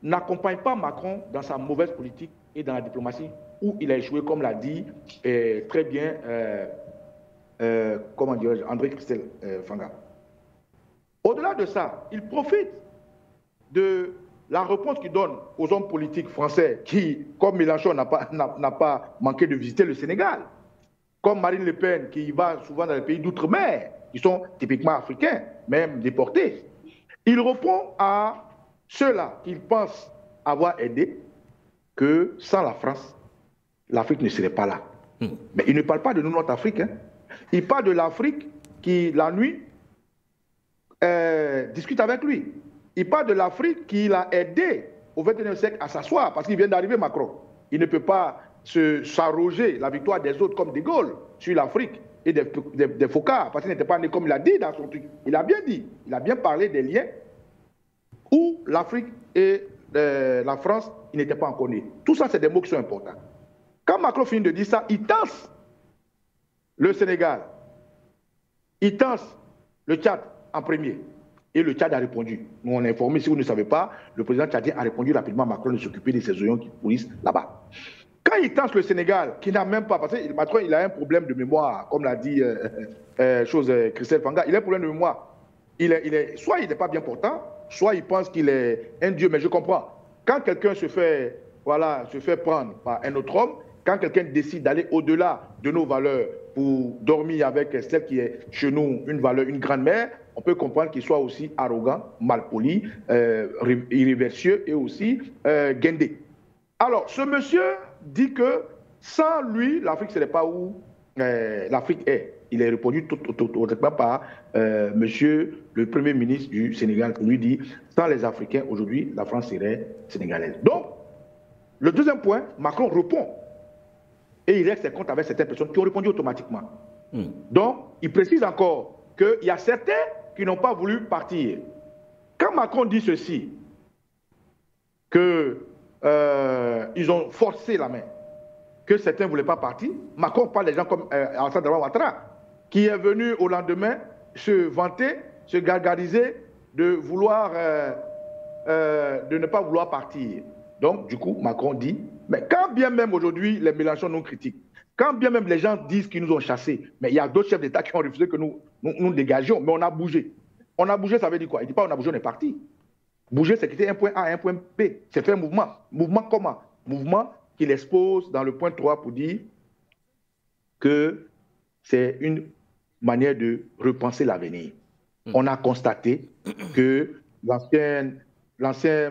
n'accompagne pas Macron dans sa mauvaise politique et dans la diplomatie, où il a échoué, comme l'a dit très bien comment dirais-je, André Christelle Fanga. Au-delà de ça, il profite de la réponse qu'il donne aux hommes politiques français qui, comme Mélenchon, n'a pas manqué de visiter le Sénégal, comme Marine Le Pen, qui va souvent dans les pays d'outre-mer, qui sont typiquement africains, même déportés. Il répond à ceux-là qu'il pense avoir aidé, que sans la France, l'Afrique ne serait pas là. Mais il ne parle pas de nous, notre Afrique. Hein. Il parle de l'Afrique qui, la nuit, discute avec lui. Il parle de l'Afrique qui l'a aidé au XXIe siècle à s'asseoir, parce qu'il vient d'arriver Macron. Il ne peut pas s'arroger la victoire des autres comme De Gaulle sur l'Afrique et des Focas, parce qu'il n'était pas né comme il a dit dans son truc. Il a bien dit, il a bien parlé des liens où l'Afrique et la France, ils n'étaient pas encore nés. Tout ça, c'est des mots qui sont importants. Quand Macron finit de dire ça, il danse le Sénégal, il tense le Tchad en premier. Et le Tchad a répondu. Nous, on est informé, si vous ne savez pas, le président tchadien a répondu rapidement à Macron de s'occuper de ces oignons qui pourrissent là-bas. Quand il tense le Sénégal, qui n'a même pas, parce que Macron, il a un problème de mémoire, comme l'a dit Christelle Fanga, il a un problème de mémoire. Soit il n'est pas bien portant, soit il pense qu'il est un dieu, mais je comprends. Quand quelqu'un se fait prendre par un autre homme, quand quelqu'un décide d'aller au-delà de nos valeurs pour dormir avec celle qui est chez nous une valeur, une grande mère, on peut comprendre qu'il soit aussi arrogant, malpoli, irréversieux et aussi guindé. Alors, ce monsieur dit que sans lui, l'Afrique, ce n'est pas où l'Afrique est. Il est répondu totalement par monsieur le Premier ministre du Sénégal, qui lui dit, sans les Africains, aujourd'hui, la France serait sénégalaise. Donc, le deuxième point, Macron répond. Et il règle ses comptes avec certaines personnes qui ont répondu automatiquement. Donc, il précise encore qu'il y a certains qui n'ont pas voulu partir. Quand Macron dit ceci, qu'ils ont forcé la main, que certains ne voulaient pas partir, Macron parle des gens comme Alassane Ouattara, qui est venu au lendemain se vanter, se gargariser de vouloir, de ne pas vouloir partir. Donc, du coup, Macron dit, mais quand bien même aujourd'hui les Mélenchon nous critiquent, quand bien même les gens disent qu'ils nous ont chassés, mais il y a d'autres chefs d'État qui ont refusé que nous dégagions, mais on a bougé. On a bougé, ça veut dire quoi? Il ne dit pas on a bougé, on est parti. Bouger, c'est quitter un point A à un point B. C'est faire un mouvement. Mouvement comment? Mouvement qu'il expose dans le point 3 pour dire que c'est une manière de repenser l'avenir. On a constaté que l'ancienne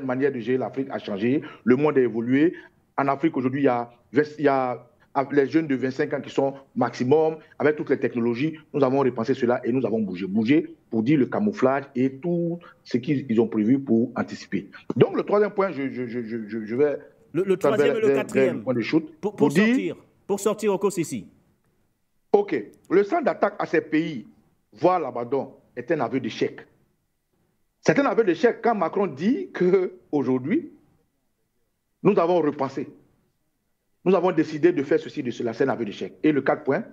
manière de gérer l'Afrique a changé, le monde a évolué. En Afrique, aujourd'hui, il y a les jeunes de 25 ans qui sont maximum, avec toutes les technologies, nous avons repensé cela et nous avons bougé. Bougé pour dire le camouflage et tout ce qu'ils ont prévu pour anticiper. Donc, le troisième point, je vais... Le troisième et le quatrième, pour sortir au cause ici. OK. Le centre d'attaque à ces pays, voire l'abandon, est un aveu d'échec. C'est un aveu d'échec quand Macron dit qu'aujourd'hui, nous avons repensé. Nous avons décidé de faire ceci, de cela. C'est un aveu d'échec. Et le 4 point,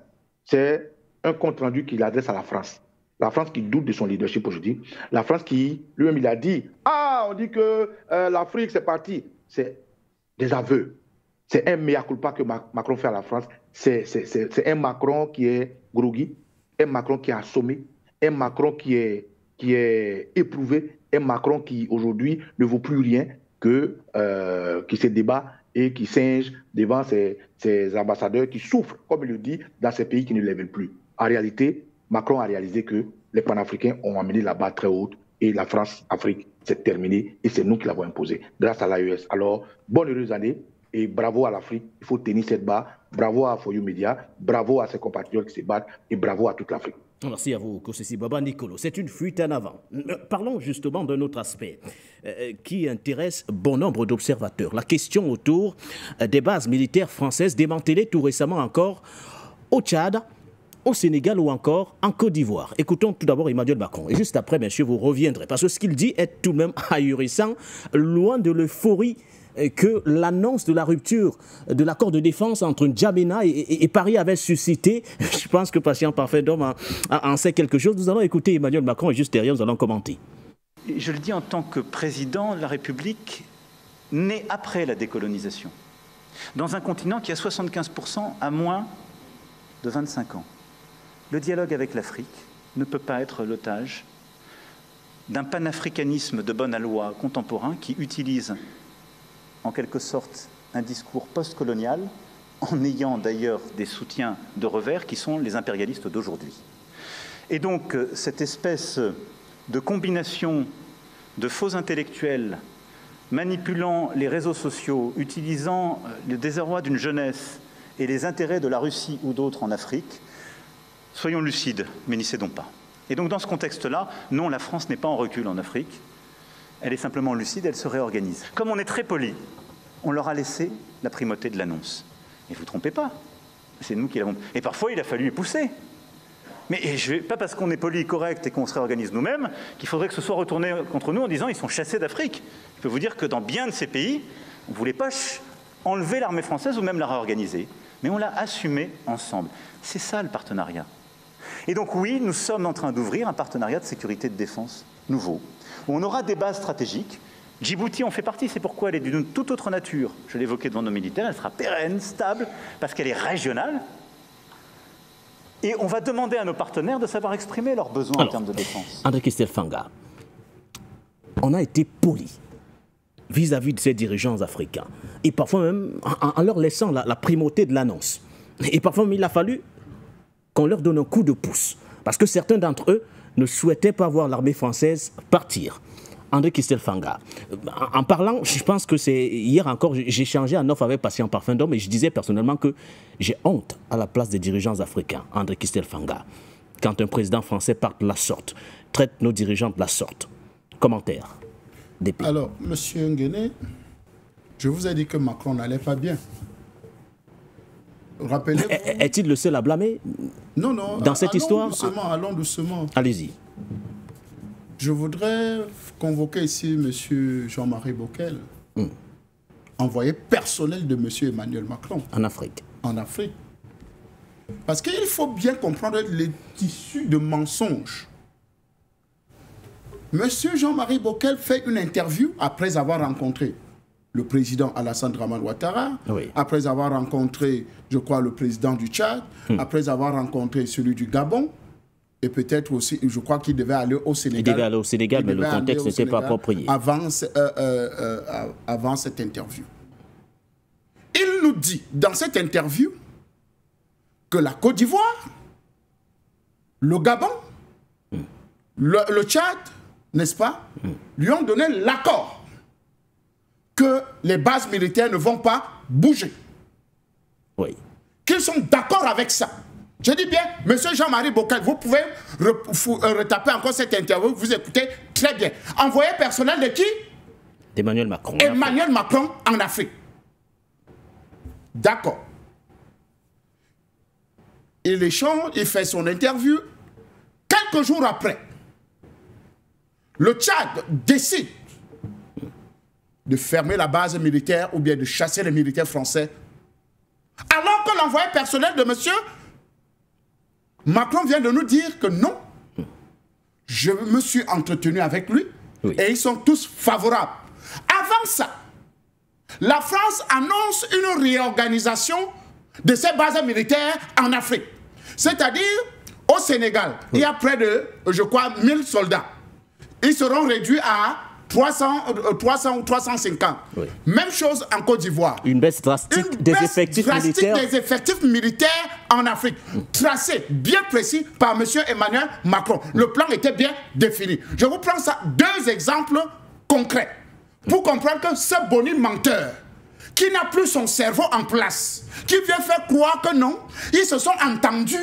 c'est un compte-rendu qu'il adresse à la France. La France qui doute de son leadership aujourd'hui. La France qui, lui-même, il a dit, ah, on dit que l'Afrique, c'est parti. C'est des aveux. C'est un mea culpa que Macron fait à la France. C'est un Macron qui est groggy, un Macron qui est assommé, un Macron qui est éprouvé, un Macron qui, aujourd'hui, ne vaut plus rien qui se débat et qui singe devant ces ambassadeurs qui souffrent, comme il le dit, dans ces pays qui ne les veulent plus. En réalité, Macron a réalisé que les panafricains ont amené la barre très haute et la France-Afrique, c'est terminé et c'est nous qui l'avons imposé grâce à l'AES. Alors, bonne heureuse année et bravo à l'Afrique. Il faut tenir cette barre. Bravo à For You Media, bravo à ses compatriotes qui se battent et bravo à toute l'Afrique. Merci à vous, Kosisi Baba Nicolo. C'est une fuite en avant. Parlons justement d'un autre aspect qui intéresse bon nombre d'observateurs. La question autour des bases militaires françaises démantelées tout récemment encore au Tchad, au Sénégal ou encore en Côte d'Ivoire. Écoutons tout d'abord Emmanuel Macron. Et juste après, bien sûr, vous reviendrez. Parce que ce qu'il dit est tout de même ahurissant, loin de l'euphorie que l'annonce de la rupture de l'accord de défense entre N'Djamena et Paris avait suscité. Je pense que Patient Parfait d'Homme en sait quelque chose. Nous allons écouter Emmanuel Macron et juste derrière, nous allons commenter. Je le dis en tant que président de la République, né après la décolonisation, dans un continent qui a 75% à moins de 25 ans. Le dialogue avec l'Afrique ne peut pas être l'otage d'un panafricanisme de bonne aloi contemporain qui utilise en quelque sorte un discours post-colonial, en ayant d'ailleurs des soutiens de revers qui sont les impérialistes d'aujourd'hui. Et donc cette espèce de combination de faux intellectuels manipulant les réseaux sociaux, utilisant le désarroi d'une jeunesse et les intérêts de la Russie ou d'autres en Afrique, soyons lucides, mais n'y cédons pas. Et donc dans ce contexte-là, non, la France n'est pas en recul en Afrique. Elle est simplement lucide, elle se réorganise. Comme on est très poli, on leur a laissé la primauté de l'annonce. Et vous ne vous trompez pas, c'est nous qui l'avons... Et parfois, il a fallu pousser. Mais pas parce qu'on est poli, correct et qu'on se réorganise nous-mêmes, qu'il faudrait que ce soit retourné contre nous en disant ils sont chassés d'Afrique. Je peux vous dire que dans bien de ces pays, on ne voulait pas enlever l'armée française ou même la réorganiser. mais on l'a assumé ensemble. C'est ça le partenariat. Et donc oui, nous sommes en train d'ouvrir un partenariat de sécurité et de défense nouveau, où on aura des bases stratégiques. Djibouti en fait partie, c'est pourquoi elle est d'une toute autre nature. Je l'évoquais devant nos militaires, elle sera pérenne, stable, parce qu'elle est régionale. Et on va demander à nos partenaires de savoir exprimer leurs besoins en termes de défense. André-Christophe Fanga, on a été poli vis-à-vis de ces dirigeants africains. Et parfois même en leur laissant la primauté de l'annonce. Et parfois même, il a fallu qu'on leur donne un coup de pouce. Parce que certains d'entre eux ne souhaitaient pas voir l'armée française partir. André-Christophe Fanga, en parlant, je pense que c'est hier encore, j'ai échangé en off avec Patient Parfum d'Homme et je disais personnellement que j'ai honte à la place des dirigeants africains, André-Christophe Fanga, quand un président français part de la sorte, traite nos dirigeants de la sorte. Commentaire des pays. Alors, monsieur Nguéné, je vous ai dit que Macron n'allait pas bien. Rappelez-vous. Est-il le seul à blâmer? Non, non. Dans cette histoire? Allons doucement. Allez-y. Je voudrais convoquer ici M. Jean-Marie Bockel, envoyé personnel de M. Emmanuel Macron. En Afrique. En Afrique. Parce qu'il faut bien comprendre les tissus de mensonges. M. Jean-Marie Bockel fait une interview après avoir rencontré le président Alassane Dramane Ouattara, après avoir rencontré, je crois, le président du Tchad, après avoir rencontré celui du Gabon, et peut-être aussi, je crois qu'il devait aller au Sénégal. Il devait aller au Sénégal, mais le contexte n'était pas approprié. Avant cette interview. Il nous dit, dans cette interview, que la Côte d'Ivoire, le Gabon, le Tchad, n'est-ce pas, lui ont donné l'accord que les bases militaires ne vont pas bouger. Oui. Qu'ils sont d'accord avec ça. Je dis bien, monsieur Jean-Marie Bockel, vous pouvez retaper encore cette interview, vous écoutez très bien. Envoyé personnel de qui? D'Emmanuel Macron. Emmanuel Macron en Afrique. D'accord. Il échange, il fait son interview. Quelques jours après, le Tchad décide de fermer la base militaire ou bien de chasser les militaires français. Alors que l'envoyé personnel de monsieur Macron vient de nous dire que non. Je me suis entretenu avec lui et ils sont tous favorables. Avant ça, la France annonce une réorganisation de ses bases militaires en Afrique. C'est-à-dire, au Sénégal, il y a près de, je crois, 1000 soldats. Ils seront réduits à 300 ou 350. Même chose en Côte d'Ivoire. Une baisse drastique des effectifs militaires en Afrique. Tracé, bien précis par M. Emmanuel Macron. Le plan était bien défini. Je vous prends ça, deux exemples concrets. Pour comprendre que ce boni menteur, qui n'a plus son cerveau en place, qui vient faire croire que non, ils se sont entendus,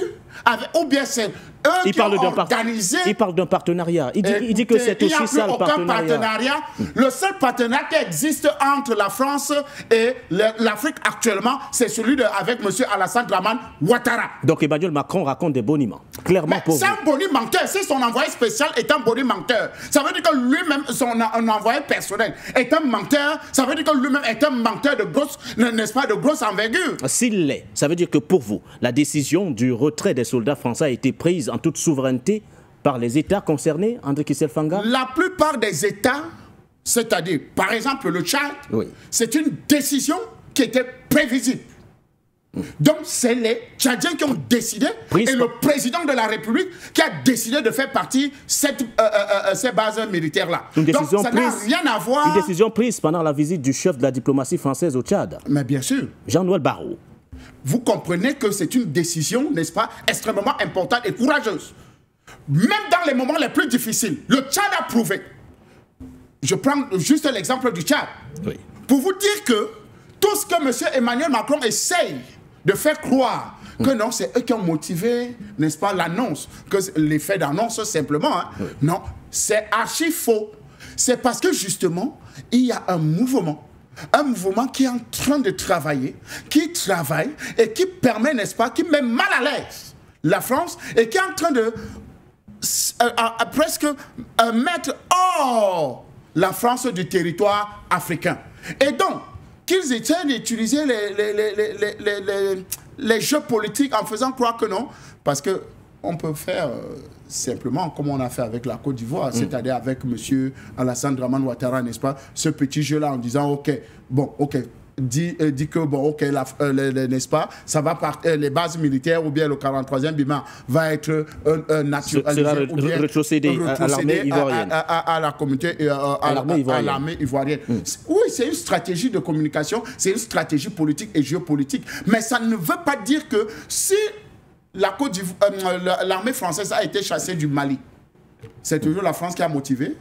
avec, ou bien c'est eux qui ont organisé... Il parle d'un partenariat. Il dit que c'est aussi ça le partenariat. Le seul partenariat qui existe entre la France et l'Afrique actuellement, c'est celui avec M. Alassane Dramane Ouattara. Donc Emmanuel Macron raconte des boniments. Clairement pour vous. C'est un boni menteur. Si son envoyé spécial est un boni menteur, ça veut dire que lui-même, son envoyé personnel est un menteur. Ça veut dire que lui-même est un menteur de grosse, n'est-ce pas, de grosse envergure. S'il l'est, ça veut dire que pour vous, la décision du retrait des soldats français a été prise en toute souveraineté par les États concernés, André-Christophe Fanga? La plupart des États, c'est-à-dire, par exemple, le Tchad, c'est une décision qui était prévisible. Donc, c'est les Tchadiens qui ont décidé, et le président de la République qui a décidé de faire partie ces bases militaires-là. Donc, ça n'a rien à voir... Une décision prise pendant la visite du chef de la diplomatie française au Tchad. Mais bien sûr. Jean-Noël Barrot. Vous comprenez que c'est une décision, n'est-ce pas, extrêmement importante et courageuse. Même dans les moments les plus difficiles, le Tchad a prouvé. Je prends juste l'exemple du Tchad. Pour vous dire que tout ce que M. Emmanuel Macron essaye de faire croire que non, c'est eux qui ont motivé, n'est-ce pas, l'annonce, que l'effet d'annonce simplement, hein. Non, c'est archi faux. C'est parce que justement, il y a un mouvement qui est en train de travailler, qui travaille et qui permet, n'est-ce pas, qui met mal à l'aise la France et qui est en train de presque mettre hors la France du territoire africain. Et donc, qu'ils essaient d'utiliser les jeux politiques en faisant croire que non. Parce que on peut faire simplement comme on a fait avec la Côte d'Ivoire, c'est-à-dire avec M. Alassane Dramane Ouattara, n'est-ce pas, ce petit jeu-là en disant, ok, bon, ok, dit que, bon, ok, n'est-ce pas, ça va partir, les bases militaires ou bien le 43e BIMA va être naturalisé ou bien retrocédé à l'armée ivoirienne. À la communauté, à l'armée ivoirienne. Oui, c'est une stratégie de communication, c'est une stratégie politique et géopolitique, mais ça ne veut pas dire que si l'armée française a été chassée du Mali, c'est toujours la France qui a motivé.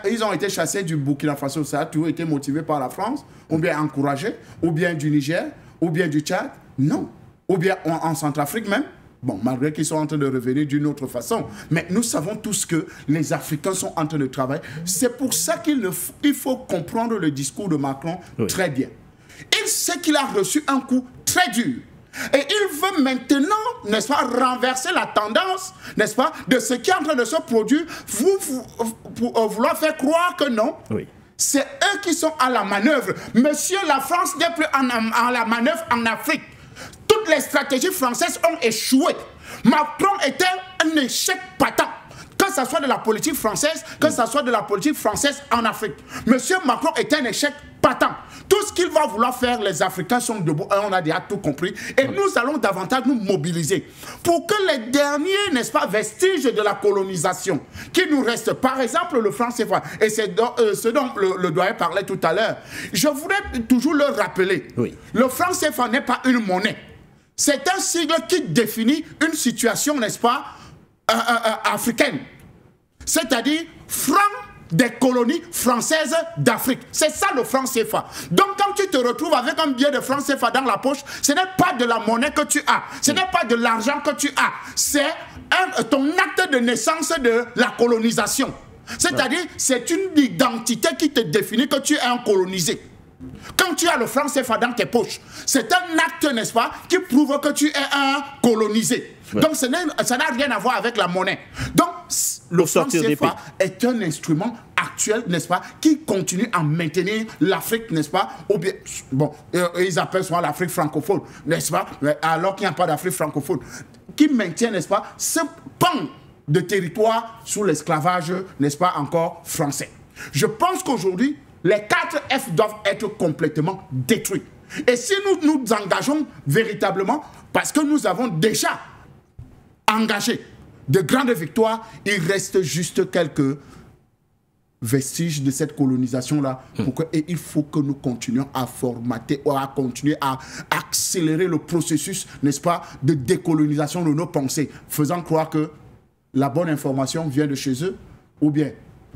Ils ont été chassés du Burkina Faso, ça a toujours été motivé par la France, ou bien encouragé, ou bien du Niger, ou bien du Tchad, non. Ou bien en Centrafrique même, bon, malgré qu'ils sont en train de revenir d'une autre façon. Mais nous savons tous que les Africains sont en train de travailler. C'est pour ça qu'il faut comprendre le discours de Macron très bien. Il sait qu'il a reçu un coup très dur. Et il veut maintenant, n'est-ce pas, renverser la tendance, n'est-ce pas, de ce qui est en train de se produire, pour vouloir faire croire que non. Oui. C'est eux qui sont à la manœuvre. Monsieur, la France n'est plus à la manœuvre en Afrique. Toutes les stratégies françaises ont échoué. Macron était un échec patent. Que ce soit de la politique française, que ce soit de la politique française en Afrique. Monsieur Macron est un échec patent. Tout ce qu'il va vouloir faire, les Africains sont debout, on a déjà tout compris. Et nous allons davantage nous mobiliser pour que les derniers, n'est-ce pas, vestiges de la colonisation qui nous restent, par exemple le franc CFA, et c'est ce dont le doyen parlait tout à l'heure, je voudrais toujours le rappeler. Oui. Le franc CFA n'est pas une monnaie. C'est un sigle qui définit une situation, n'est-ce pas, africaine. C'est-à-dire franc des colonies françaises d'Afrique. C'est ça le franc CFA. Donc quand tu te retrouves avec un billet de franc CFA dans la poche, ce n'est pas de la monnaie que tu as, ce n'est pas de l'argent que tu as, c'est ton acte de naissance de la colonisation. C'est-à-dire, c'est une identité qui te définit que tu es un colonisé. Quand tu as le franc CFA dans tes poches, c'est un acte, n'est-ce pas, qui prouve que tu es un colonisé. Ouais. Donc ça n'a rien à voir avec la monnaie. Donc le franc CFA est un instrument actuel, n'est-ce pas, qui continue à maintenir l'Afrique, n'est-ce pas, ou bien, bon, ils appellent souvent l'Afrique francophone, n'est-ce pas, alors qu'il n'y a pas d'Afrique francophone, qui maintient, n'est-ce pas, ce pan de territoire sous l'esclavage, n'est-ce pas, encore français. Je pense qu'aujourd'hui, les 4 F doivent être complètement détruits. Et si nous nous engageons véritablement, parce que nous avons déjà engagé de grandes victoires, il reste juste quelques vestiges de cette colonisation-là. Et il faut que nous continuions à formater, à continuer à accélérer le processus, n'est-ce pas, de décolonisation de nos pensées, faisant croire que la bonne information vient de chez eux, ou bien,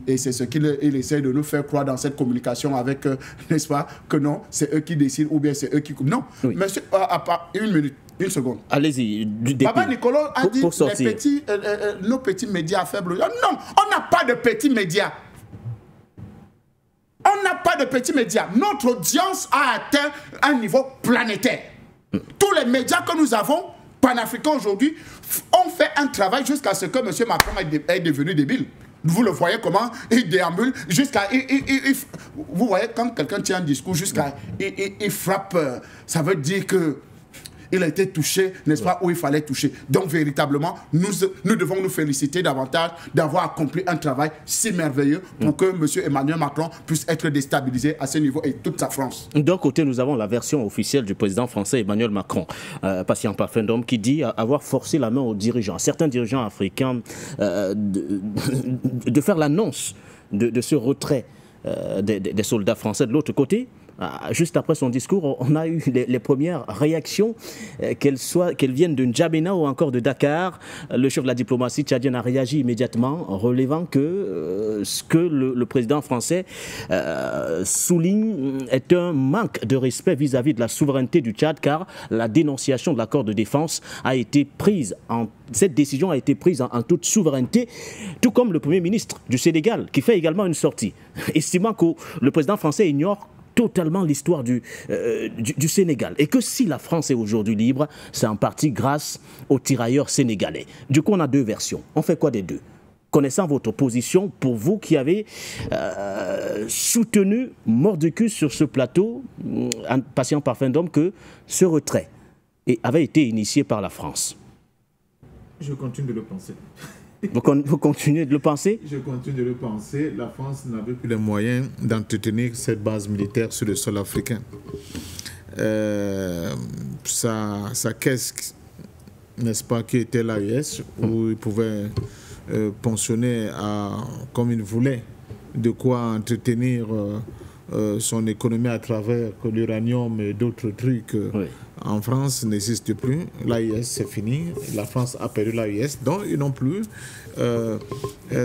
et c'est ce qu'il essaie de nous faire croire dans cette communication avec, n'est-ce pas, que non, c'est eux qui décident, ou bien c'est eux qui... Non, oui. Monsieur, une minute, une seconde. Allez-y. Papa Nicolas a dit nos petits médias faibles. Non, on n'a pas de petits médias. On n'a pas de petits médias. Notre audience a atteint un niveau planétaire. Tous les médias que nous avons, panafricains aujourd'hui, ont fait un travail jusqu'à ce que M. Macron est devenu débile. Vous le voyez comment il déambule jusqu'à... Vous voyez quand quelqu'un tient un discours jusqu'à... Il frappe, ça veut dire que il a été touché, n'est-ce pas, où il fallait toucher. Donc, véritablement, nous devons nous féliciter davantage d'avoir accompli un travail si merveilleux pour que M. Emmanuel Macron puisse être déstabilisé à ce niveau et toute sa France. D'un côté, nous avons la version officielle du président français Emmanuel Macron, patient parfum d'homme, qui dit avoir forcé la main aux dirigeants, certains dirigeants africains, de faire l'annonce de ce retrait des soldats français. De l'autre côté, juste après son discours, on a eu les premières réactions, qu'elles viennent de N'Djamena ou encore de Dakar. Le chef de la diplomatie tchadienne a réagi immédiatement, relevant que ce que le président français souligne est un manque de respect vis-à-vis de la souveraineté du Tchad, car la dénonciation de l'accord de défense a été prise cette décision a été prise en toute souveraineté, tout comme le Premier ministre du Sénégal, qui fait également une sortie, estimant que le président français ignore totalement l'histoire du Sénégal. Et que si la France est aujourd'hui libre, c'est en partie grâce aux tirailleurs sénégalais. Du coup, on a deux versions. On fait quoi des deux? Connaissant votre position, pour vous qui avez soutenu mordicus sur ce plateau, en patient parfum d'homme, que ce retrait avait été initié par la France. Je continue de le penser. Vous continuez de le penser? Je continue de le penser. La France n'avait plus les moyens d'entretenir cette base militaire sur le sol africain. Sa caisse, n'est-ce pas, qui était l'AES, où il pouvait pensionner comme il voulait, de quoi entretenir son économie à travers l'uranium et d'autres trucs. Oui. En France, n'existe plus. L'AES, c'est fini. La France a perdu l'AES. Donc, ils n'ont plus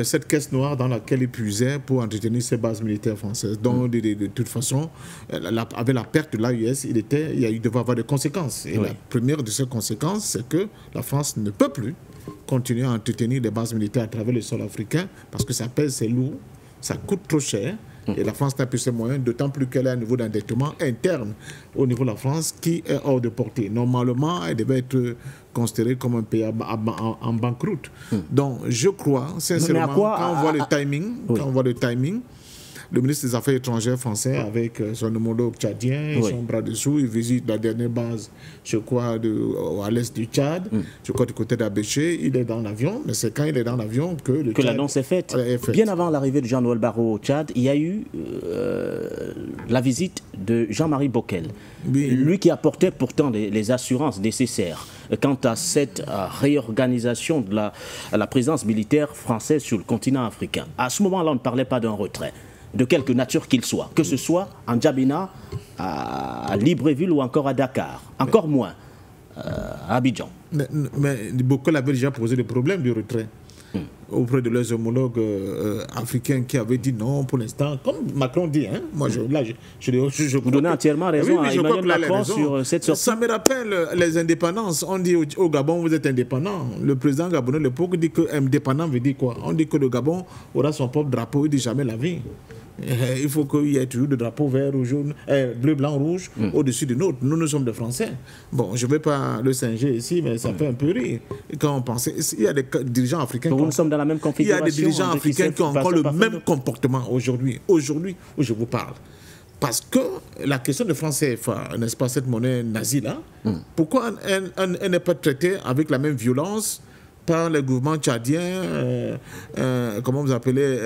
cette caisse noire dans laquelle ils puisaient pour entretenir ces bases militaires françaises. Donc, de toute façon, avec la perte de l'AES, il devait avoir des conséquences. Et la première de ces conséquences, c'est que la France ne peut plus continuer à entretenir des bases militaires à travers le sol africain parce que ça pèse, c'est lourd, ça coûte trop cher. Et la France n'a plus ses moyens, d'autant plus qu'elle a un niveau d'endettement interne au niveau de la France qui est hors de portée. Normalement, elle devait être considérée comme un pays en banqueroute. Donc, je crois, sincèrement, quand on voit le timing, le ministre des Affaires étrangères français avec son homologue tchadien, ils sont bras dessous, ils visitent la dernière base, je crois, à l'est du Tchad, je crois du côté d'Abéché, il est dans l'avion, mais c'est quand il est dans l'avion que l'annonce est faite. Bien avant l'arrivée de Jean-Noël Barrot au Tchad, il y a eu la visite de Jean-Marie Bockel, lui qui apportait pourtant les assurances nécessaires quant à cette réorganisation de la présence militaire française sur le continent africain. À ce moment-là, on ne parlait pas d'un retrait, de quelque nature qu'il soit, que ce soit en Djabina, à Libreville ou encore à Dakar, encore moins à Abidjan. Mais beaucoup avaient déjà posé le problème du retrait auprès de leurs homologues africains qui avaient dit non pour l'instant, comme Macron dit. Hein, moi, je vous donnez entièrement raison à Emmanuel Macron sur cette sortie. Ça me rappelle les indépendances. On dit au Gabon, vous êtes indépendant. Le président gabonais, l'époque, dit que indépendant veut dire quoi? On dit que le Gabon aura son propre drapeau, il dit jamais la vie. Il faut qu'il y ait toujours des drapeaux vert ou jaune, bleu, blanc, rouge au-dessus de nôtre. Nous sommes des Français. Bon, je ne vais pas le singer ici, mais ça fait un peu rire. Quand on pense, il y a des dirigeants africains. Nous sommes dans la même configuration. Il y a des dirigeants africains qui ont encore le même comportement aujourd'hui où je vous parle. Parce que la question de franc CFA, n'est-ce pas, cette monnaie nazie-là, pourquoi elle n'est pas traitée avec la même violence par le gouvernement tchadien, comment vous appelez,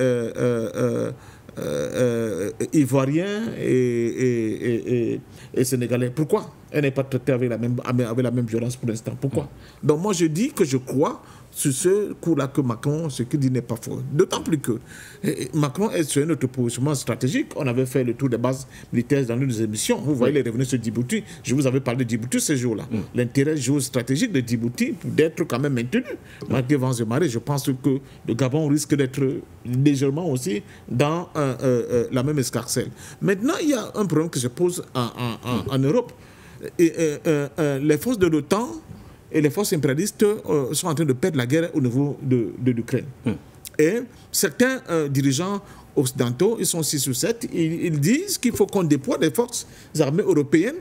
ivoirien et sénégalais? Pourquoi elle n'est pas traitée avec la même violence pour l'instant? Pourquoi? Donc moi je dis que je crois sur ce coup-là que Macron, ce qu'il dit n'est pas faux. D'autant plus que Macron est sur notre positionnement stratégique. On avait fait le tour des bases militaires dans l'une des émissions. Vous voyez les revenus sur Djibouti. Je vous avais parlé de Djibouti ce jour-là. L'intérêt géostratégique de Djibouti d'être quand même maintenu. Malgré vents et marées, je pense que le Gabon risque d'être légèrement aussi dans la même escarcelle. Maintenant, il y a un problème qui se pose en Europe. Les forces de l'OTAN et les forces impérialistes sont en train de perdre la guerre au niveau de l'Ukraine. Et certains dirigeants occidentaux, ils sont 6 ou 7, ils disent qu'il faut qu'on déploie des forces armées européennes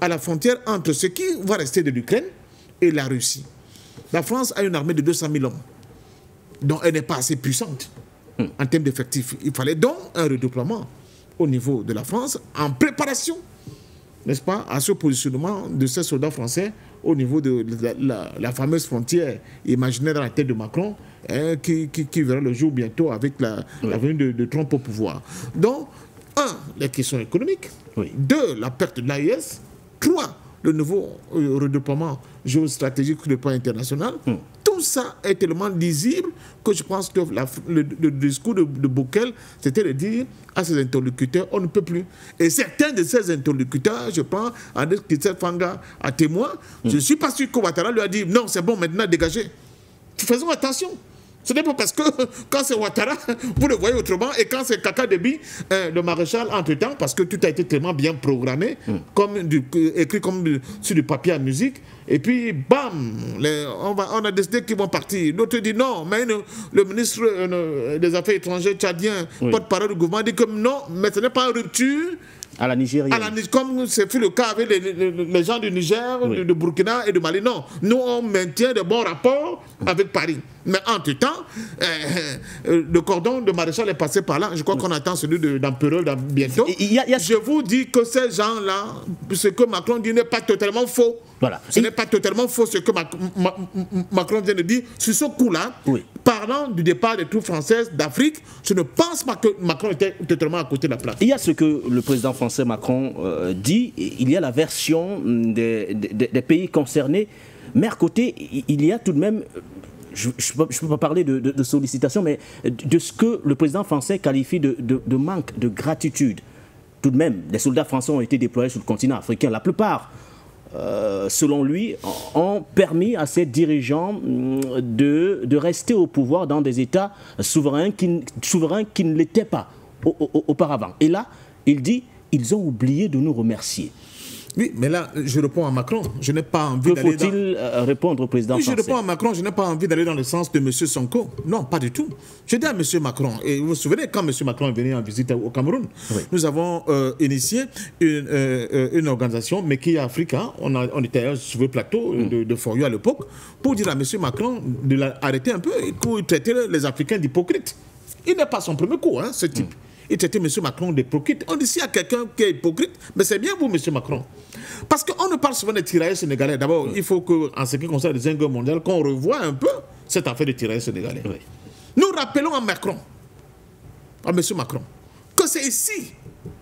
à la frontière entre ce qui va rester de l'Ukraine et la Russie. La France a une armée de 200 000 hommes, donc elle n'est pas assez puissante en termes d'effectifs. Il fallait donc un redéploiement au niveau de la France en préparation, n'est-ce pas, à ce positionnement de ces soldats français au niveau de la fameuse frontière imaginaire dans la tête de Macron, qui verra le jour bientôt avec la venue de Trump au pouvoir. Donc, 1, les questions économiques, 2, la perte de l'AES, 3, le nouveau redéploiement géostratégique sur le plan international. Tout ça est tellement lisible que je pense que le discours de Bockel, c'était de dire à ses interlocuteurs, on ne peut plus. Et certains de ces interlocuteurs, je prends André Christophe Fanga à témoin, je ne suis pas sûr que Ouattara lui a dit, non, c'est bon, maintenant, dégagez. Faisons attention. Ce n'est pas parce que quand c'est Ouattara, vous le voyez autrement, et quand c'est Kaka Déby, le maréchal, entre-temps, parce que tout a été tellement bien programmé, écrit comme sur du papier à musique, et puis, bam, on a décidé qu'ils vont partir. L'autre dit non, mais le ministre des Affaires étrangères tchadien, porte-parole du gouvernement, dit que non, mais ce n'est pas une rupture, À la nigérienne. Comme c'est fait le cas avec les gens du Niger, de Burkina et de Mali. Non, nous on maintient de bons rapports avec Paris. Mais entre-temps, le cordon de maréchal est passé par là. Je crois qu'on attend celui d'empereur bientôt. Je vous dis que ces gens-là, ce que Macron dit n'est pas totalement faux. Voilà. Ce n'est pas totalement faux ce que Macron vient de dire. Sur ce coup-là, parlant du départ des troupes françaises d'Afrique, je ne pense pas que Macron était totalement à côté de la plaque. Il y a ce que le président français Macron dit, il y a la version des pays concernés, mais à côté, il y a tout de même... Je ne peux pas parler de sollicitation, mais de ce que le président français qualifie de manque de gratitude. Tout de même, les soldats français ont été déployés sur le continent africain. La plupart, selon lui, ont permis à ces dirigeants de rester au pouvoir dans des États souverains qui ne l'étaient pas auparavant. Et là, il dit, ils ont oublié de nous remercier. Oui, mais là, je réponds à Macron. Je n'ai pas envie d'aller Que faut-il répondre au président français? Je réponds à Macron, je n'ai pas envie d'aller dans le sens de M. Sonko. Non, pas du tout. Je dis à M. Macron, et vous vous souvenez, quand M. Macron est venu en visite au Cameroun, nous avons initié une organisation, Meki Africa, on était sur le plateau de Forieux à l'époque, pour dire à M. Macron d'arrêter un peu et pour traiter les Africains d'hypocrites. Il n'est pas son premier coup, hein, ce type. Il traitait M. Macron d'hypocrite. On dit s'il y a quelqu'un qui est hypocrite, mais c'est bien vous, M. Macron. Parce qu'on ne parle souvent des tirailleurs sénégalais. D'abord, il faut qu'en ce qui concerne les guerres mondiales, qu'on revoie un peu cette affaire des tirailleurs sénégalais. Nous rappelons à Macron, à M. Macron, que c'est ici,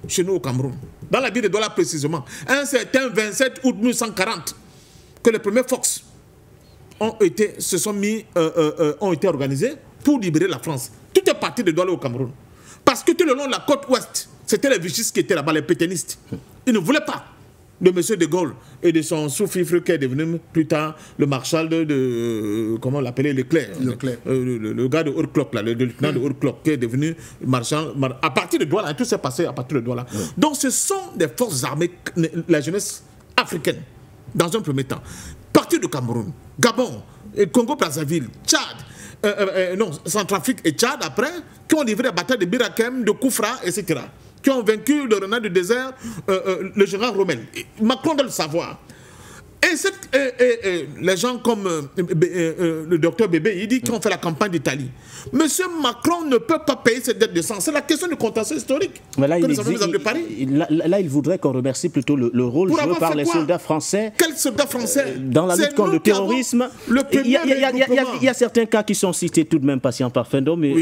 chez nous au Cameroun, dans la ville de Douala précisément, un certain 27 août 1940, que les premiers Fox ont été organisés pour libérer la France. Tout est parti de Douala au Cameroun. Parce que tout le long de la côte ouest, c'était les vichistes qui étaient là-bas, les pétainistes. Ils ne voulaient pas de M. de Gaulle et de son sous-fifre qui est devenu plus tard le marshal comment on l'appelait, Leclerc. Le gars de Haute-Cloque, le lieutenant de Haute-Cloque, qui est devenu marshal. À partir de Douala, tout s'est passé à partir de Douala. Donc ce sont des forces armées, la jeunesse africaine, dans un premier temps. Partir du Cameroun, Gabon, Congo-Brazzaville, Tchad, Centrafrique et Tchad après, qui ont livré la bataille de Birakem, de Koufra, etc. Qui ont vaincu le renard du désert, le général Rommel. Macron doit le savoir. Et les gens comme le docteur Bébé, il dit qu'ils ont fait la campagne d'Italie. Monsieur Macron ne peut pas payer cette dette de sang. C'est la question du contentieux historique que nous avons de Paris. Là, il voudrait qu'on remercie plutôt le rôle joué par les soldats français. Quels soldats français? Dans la lutte contre le terrorisme. Il y a certains cas qui sont cités tout de même, patient Parfendo, mais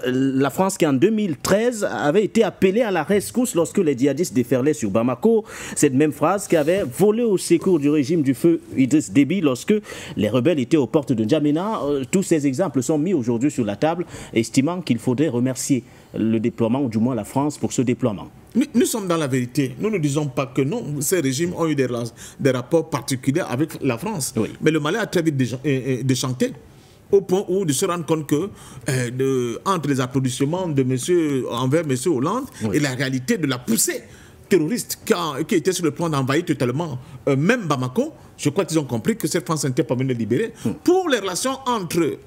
la France qui en 2013 avait été appelée à la rescousse lorsque les djihadistes déferlaient sur Bamako. Cette même phrase qui avait volé au secours du régime du feu Idriss Déby lorsque les rebelles étaient aux portes de N'Djamena. Tous ces exemples sont mis aujourd'hui sur la table, estimant qu'il faudrait remercier le déploiement, ou du moins la France, pour ce déploiement. Nous sommes dans la vérité. Nous ne disons pas que non. Ces régimes ont eu des rapports particuliers avec la France. Mais le Mali a très vite déchanté, au point où de se rendre compte que entre les applaudissements envers M. Hollande et la réalité de la poussée terroristes qui étaient sur le point d'envahir totalement même Bamako, je crois qu'ils ont compris que cette France n'était pas venue libérer. Pour les relations entre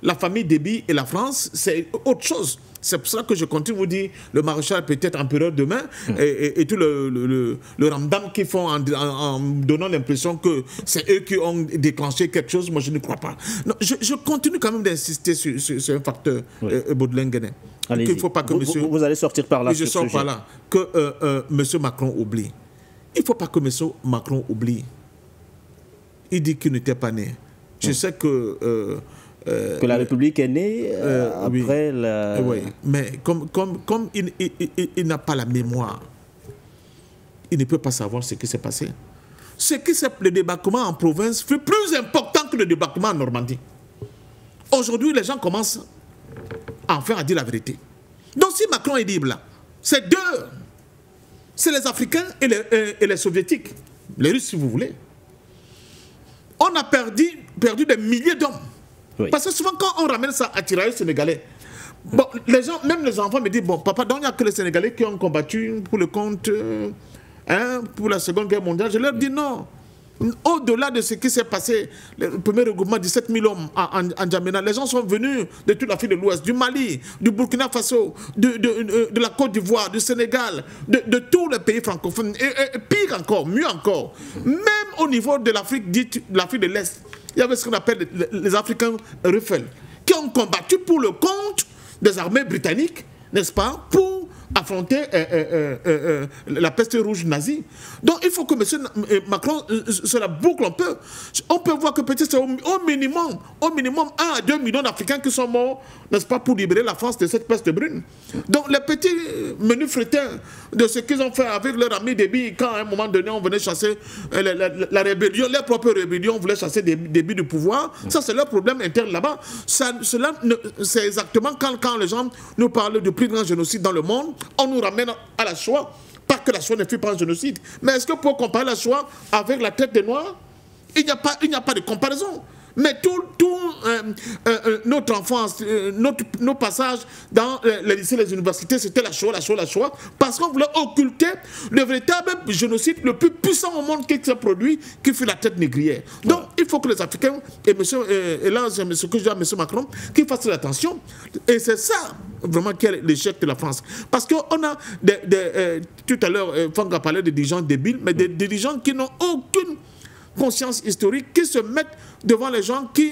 la famille Déby et la France, c'est autre chose. C'est pour ça que je continue de vous dire, le maréchal peut être empereur demain, et tout le ramdam qu'ils font en donnant l'impression que c'est eux qui ont déclenché quelque chose, moi je ne crois pas. Non, je continue quand même d'insister sur un facteur, Baudelaire Guénin. Il ne faut pas que vous allez sortir par là. Je sors par là. Que M. Macron oublie. Il ne faut pas que M. Macron oublie. Il dit qu'il n'était pas né. Je sais que... que la République est née après la... Oui, mais comme il n'a pas la mémoire, il ne peut pas savoir ce qui s'est passé. Le débarquement en province fut plus important que le débarquement en Normandie. Aujourd'hui, les gens commencent enfin à dire la vérité. Donc si Macron est libre là, c'est deux. C'est les Africains et les Soviétiques. Les Russes, si vous voulez. On a perdu des milliers d'hommes. Oui. Parce que souvent, quand on ramène ça à tirailleurs sénégalais, bon, les gens, même les enfants me disent, bon, papa, donc il n'y a que les Sénégalais qui ont combattu pour le compte, pour la Seconde Guerre mondiale. Je leur dis non. Au-delà de ce qui s'est passé, le premier regroupement, 17 000 hommes en Djamena, les gens sont venus de toute l'Afrique de l'Ouest, du Mali, du Burkina Faso, de la Côte d'Ivoire, du Sénégal, de tous les pays francophones. Et pire encore, mieux encore, même au niveau de l'Afrique dite l'Afrique de l'Est, il y avait ce qu'on appelle les Africains Ruffles, qui ont combattu pour le compte des armées britanniques, n'est-ce pas, pour affronter la peste rouge nazie. Donc il faut que M. Macron se la boucle un peu. On peut voir que peut-être c'est au minimum 1 à 2 millions d'Africains qui sont morts, n'est-ce pas, pour libérer la France de cette peste brune. Donc les petits menus frétins de ce qu'ils ont fait avec leur ami Déby, quand à un moment donné on venait chasser la rébellion, leur propre rébellion voulait chasser Déby du pouvoir, ça c'est leur problème interne là-bas. C'est exactement quand les gens nous parlent du plus grand génocide dans le monde, on nous ramène à la Shoah. Pas que la Shoah ne fut pas un génocide, mais est-ce que pour comparer la Shoah avec la traite des Noirs, il n'y a pas de comparaison. Mais tout notre enfance, nos passages dans les lycées, les universités, c'était la Shoah, parce qu'on voulait occulter le véritable génocide le plus puissant au monde qui s'est produit, qui fut la traite négrière. Donc, il faut que les Africains, et là, c'est ce que je dis à M. Macron, qu'ils fassent attention. Et c'est ça, vraiment, qui est l'échec de la France. Parce qu'on a, tout à l'heure, Fanga parlait de dirigeants débiles, mais des dirigeants qui n'ont aucune conscience historique, qui se mettent devant les gens qui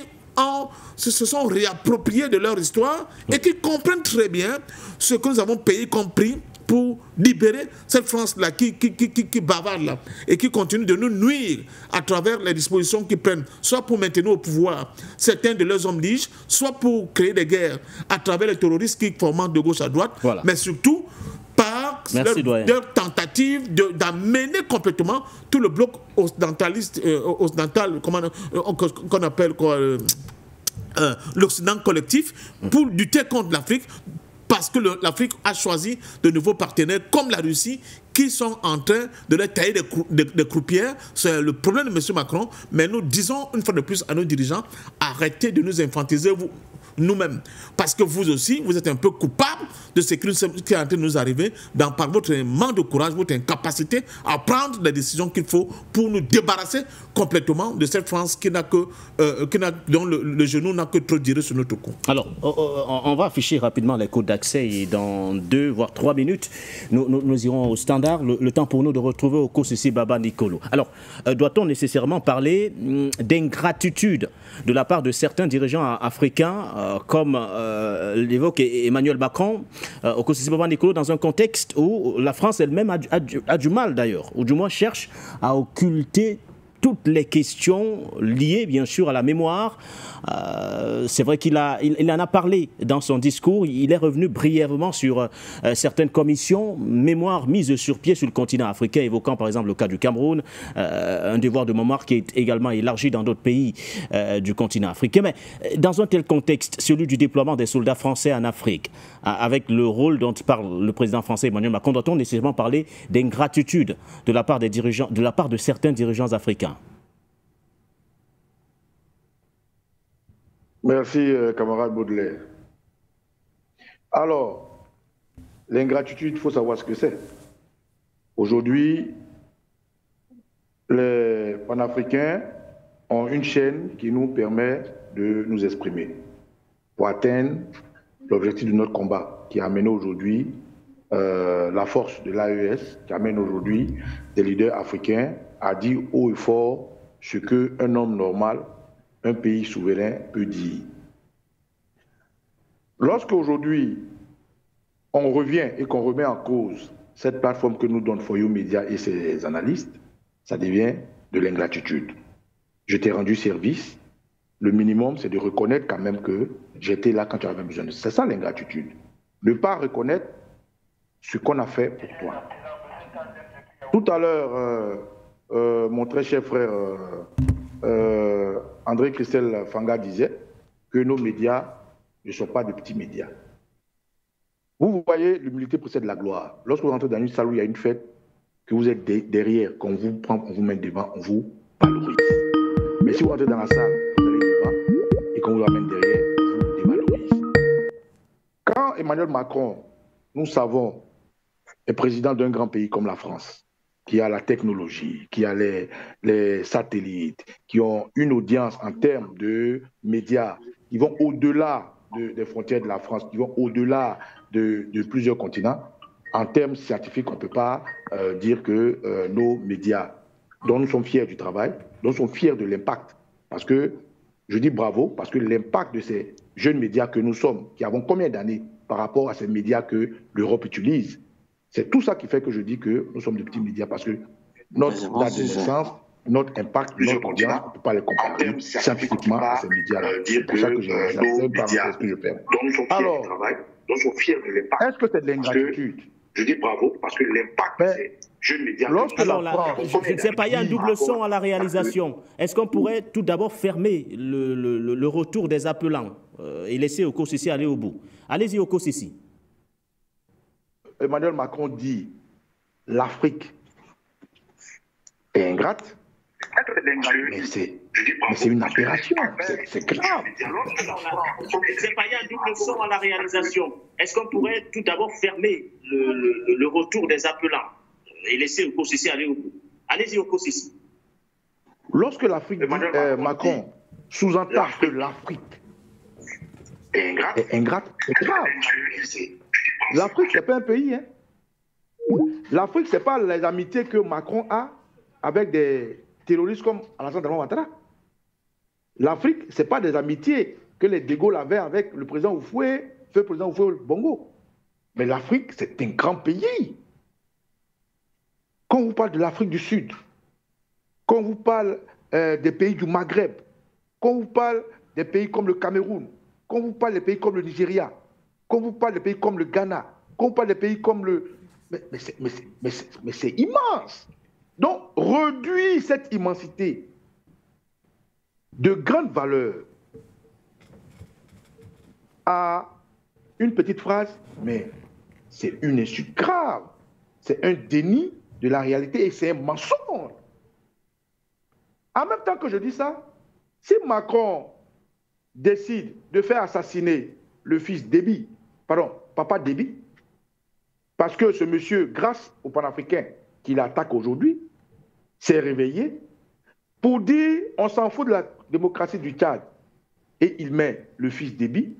se sont réappropriés de leur histoire et qui comprennent très bien ce que nous avons payé comme prix pour libérer cette France-là qui bavarde là et qui continue de nous nuire à travers les dispositions qu'ils prennent, soit pour maintenir au pouvoir certains de leurs hommes liges, soit pour créer des guerres à travers les terroristes qui forment de gauche à droite, voilà. Mais surtout par leur tentative d'amener complètement tout le bloc occidentaliste, occidental, qu'on appelle l'Occident collectif, pour lutter contre l'Afrique, parce que l'Afrique a choisi de nouveaux partenaires comme la Russie, qui sont en train de leur tailler des croupières. C'est le problème de M. Macron, mais nous disons une fois de plus à nos dirigeants, arrêtez de nous infantiliser nous-mêmes. Parce que vous aussi, vous êtes un peu coupable de ce qui est en train de nous arriver par votre manque de courage, votre incapacité à prendre les décisions qu'il faut pour nous débarrasser complètement de cette France dont le genou n'a que trop tiré sur notre cou. Alors, on va afficher rapidement les codes d'accès et dans 2 voire 3 minutes, nous irons au standard. Le temps pour nous de retrouver au cours ici Baba Nicolo. Alors, doit-on nécessairement parler d'ingratitude de la part de certains dirigeants africains comme l'évoque Emmanuel Macron, au Kosisi Baba Nicolo, dans un contexte où la France elle-même a du mal d'ailleurs, ou du moins cherche à occulter toutes les questions liées bien sûr à la mémoire. C'est vrai qu'il en a parlé dans son discours, il est revenu brièvement sur certaines commissions mémoire mises sur pied sur le continent africain, évoquant par exemple le cas du Cameroun, un devoir de mémoire qui est également élargi dans d'autres pays du continent africain. Mais dans un tel contexte, celui du déploiement des soldats français en Afrique, avec le rôle dont parle le président français Emmanuel Macron, doit-on nécessairement parler d'ingratitude de la part des dirigeants, de la part de certains dirigeants africains? Merci, camarade Baudelaire. Alors, l'ingratitude, il faut savoir ce que c'est. Aujourd'hui, les panafricains ont une chaîne qui nous permet de nous exprimer pour atteindre l'objectif de notre combat, qui amène aujourd'hui la force de l'AES, qui amène aujourd'hui des leaders africains à dire haut et fort ce qu'un homme normal, un pays souverain peut dire. Lorsque aujourd'hui on revient et qu'on remet en cause cette plateforme que nous donne Foyo Média et ses analystes, ça devient de l'ingratitude. Je t'ai rendu service, le minimum c'est de reconnaître quand même que j'étais là quand tu avais besoin de ça. C'est ça l'ingratitude. Ne pas reconnaître ce qu'on a fait pour toi. Tout à l'heure, mon très cher frère André Christel Fanga disait que nos médias ne sont pas de petits médias. Vous voyez, l'humilité précède la gloire. Lorsque vous entrez dans une salle où il y a une fête, que vous êtes derrière, qu'on vous prend, qu'on vous met devant, on vous valorise. Mais si vous entrez dans la salle, vous allez devant, et qu'on vous amène derrière, on vous dévalorise. Quand Emmanuel Macron, nous savons, est président d'un grand pays comme la France, qui a la technologie, qui a les satellites, qui ont une audience en termes de médias, qui vont au-delà des frontières de la France, qui vont au-delà de plusieurs continents, en termes scientifiques, on ne peut pas dire que nos médias, dont nous sommes fiers du travail, dont nous sommes fiers de l'impact, parce que, je dis bravo, parce que l'impact de ces jeunes médias que nous sommes, qui avons combien d'années par rapport à ces médias que l'Europe utilise, c'est tout ça qui fait que je dis que nous sommes de petits médias, parce que notre date de naissance, notre impact, notre audience, on ne peut pas les comparer scientifiquement à ces médias-là. C'est pour ça que j'ai ce que je fais. Alors, est-ce que c'est de l'ingratitude? Je dis bravo, parce que l'impact de ces jeunes médias... Alors là, je ne sais pas, il y a un double son à la réalisation. Est-ce qu'on pourrait tout d'abord fermer le retour des appelants et laisser Okosisi aller au bout? Allez-y, Okosisi. Emmanuel Macron dit l'Afrique est ingrate, mais c'est une aberration, c'est grave. C'est pas, il y a un double son à la réalisation. Est-ce qu'on pourrait tout d'abord fermer le retour des appelants et laisser Okosisi aller au bout? Allez-y, Okosisi. Lorsque l'Afrique Macron sous-entend que l'Afrique est ingrate, c'est grave. L'Afrique, ce n'est pas un pays. Hein. L'Afrique, ce n'est pas les amitiés que Macron a avec des terroristes comme Alassane Dramane Ouattara. L'Afrique, ce n'est pas des amitiés que les De Gaulle avaient avec le président Oufoué, le président Oufoué Bongo. Mais l'Afrique, c'est un grand pays. Quand on vous parle de l'Afrique du Sud, quand on vous parle des pays du Maghreb, quand on vous parle des pays comme le Cameroun, quand on vous parle des pays comme le Nigeria, quand on vous parle des pays comme le Ghana, quand on parle des pays comme le... Mais c'est immense. Donc, réduire cette immensité de grande valeur à une petite phrase, mais c'est une insulte grave. C'est un déni de la réalité et c'est un mensonge. En même temps que je dis ça, si Macron décide de faire assassiner le fils Déby, pardon, papa Déby, parce que ce monsieur, grâce aux panafricains qui l'attaquent aujourd'hui, s'est réveillé pour dire on s'en fout de la démocratie du Tchad et il met le fils Déby.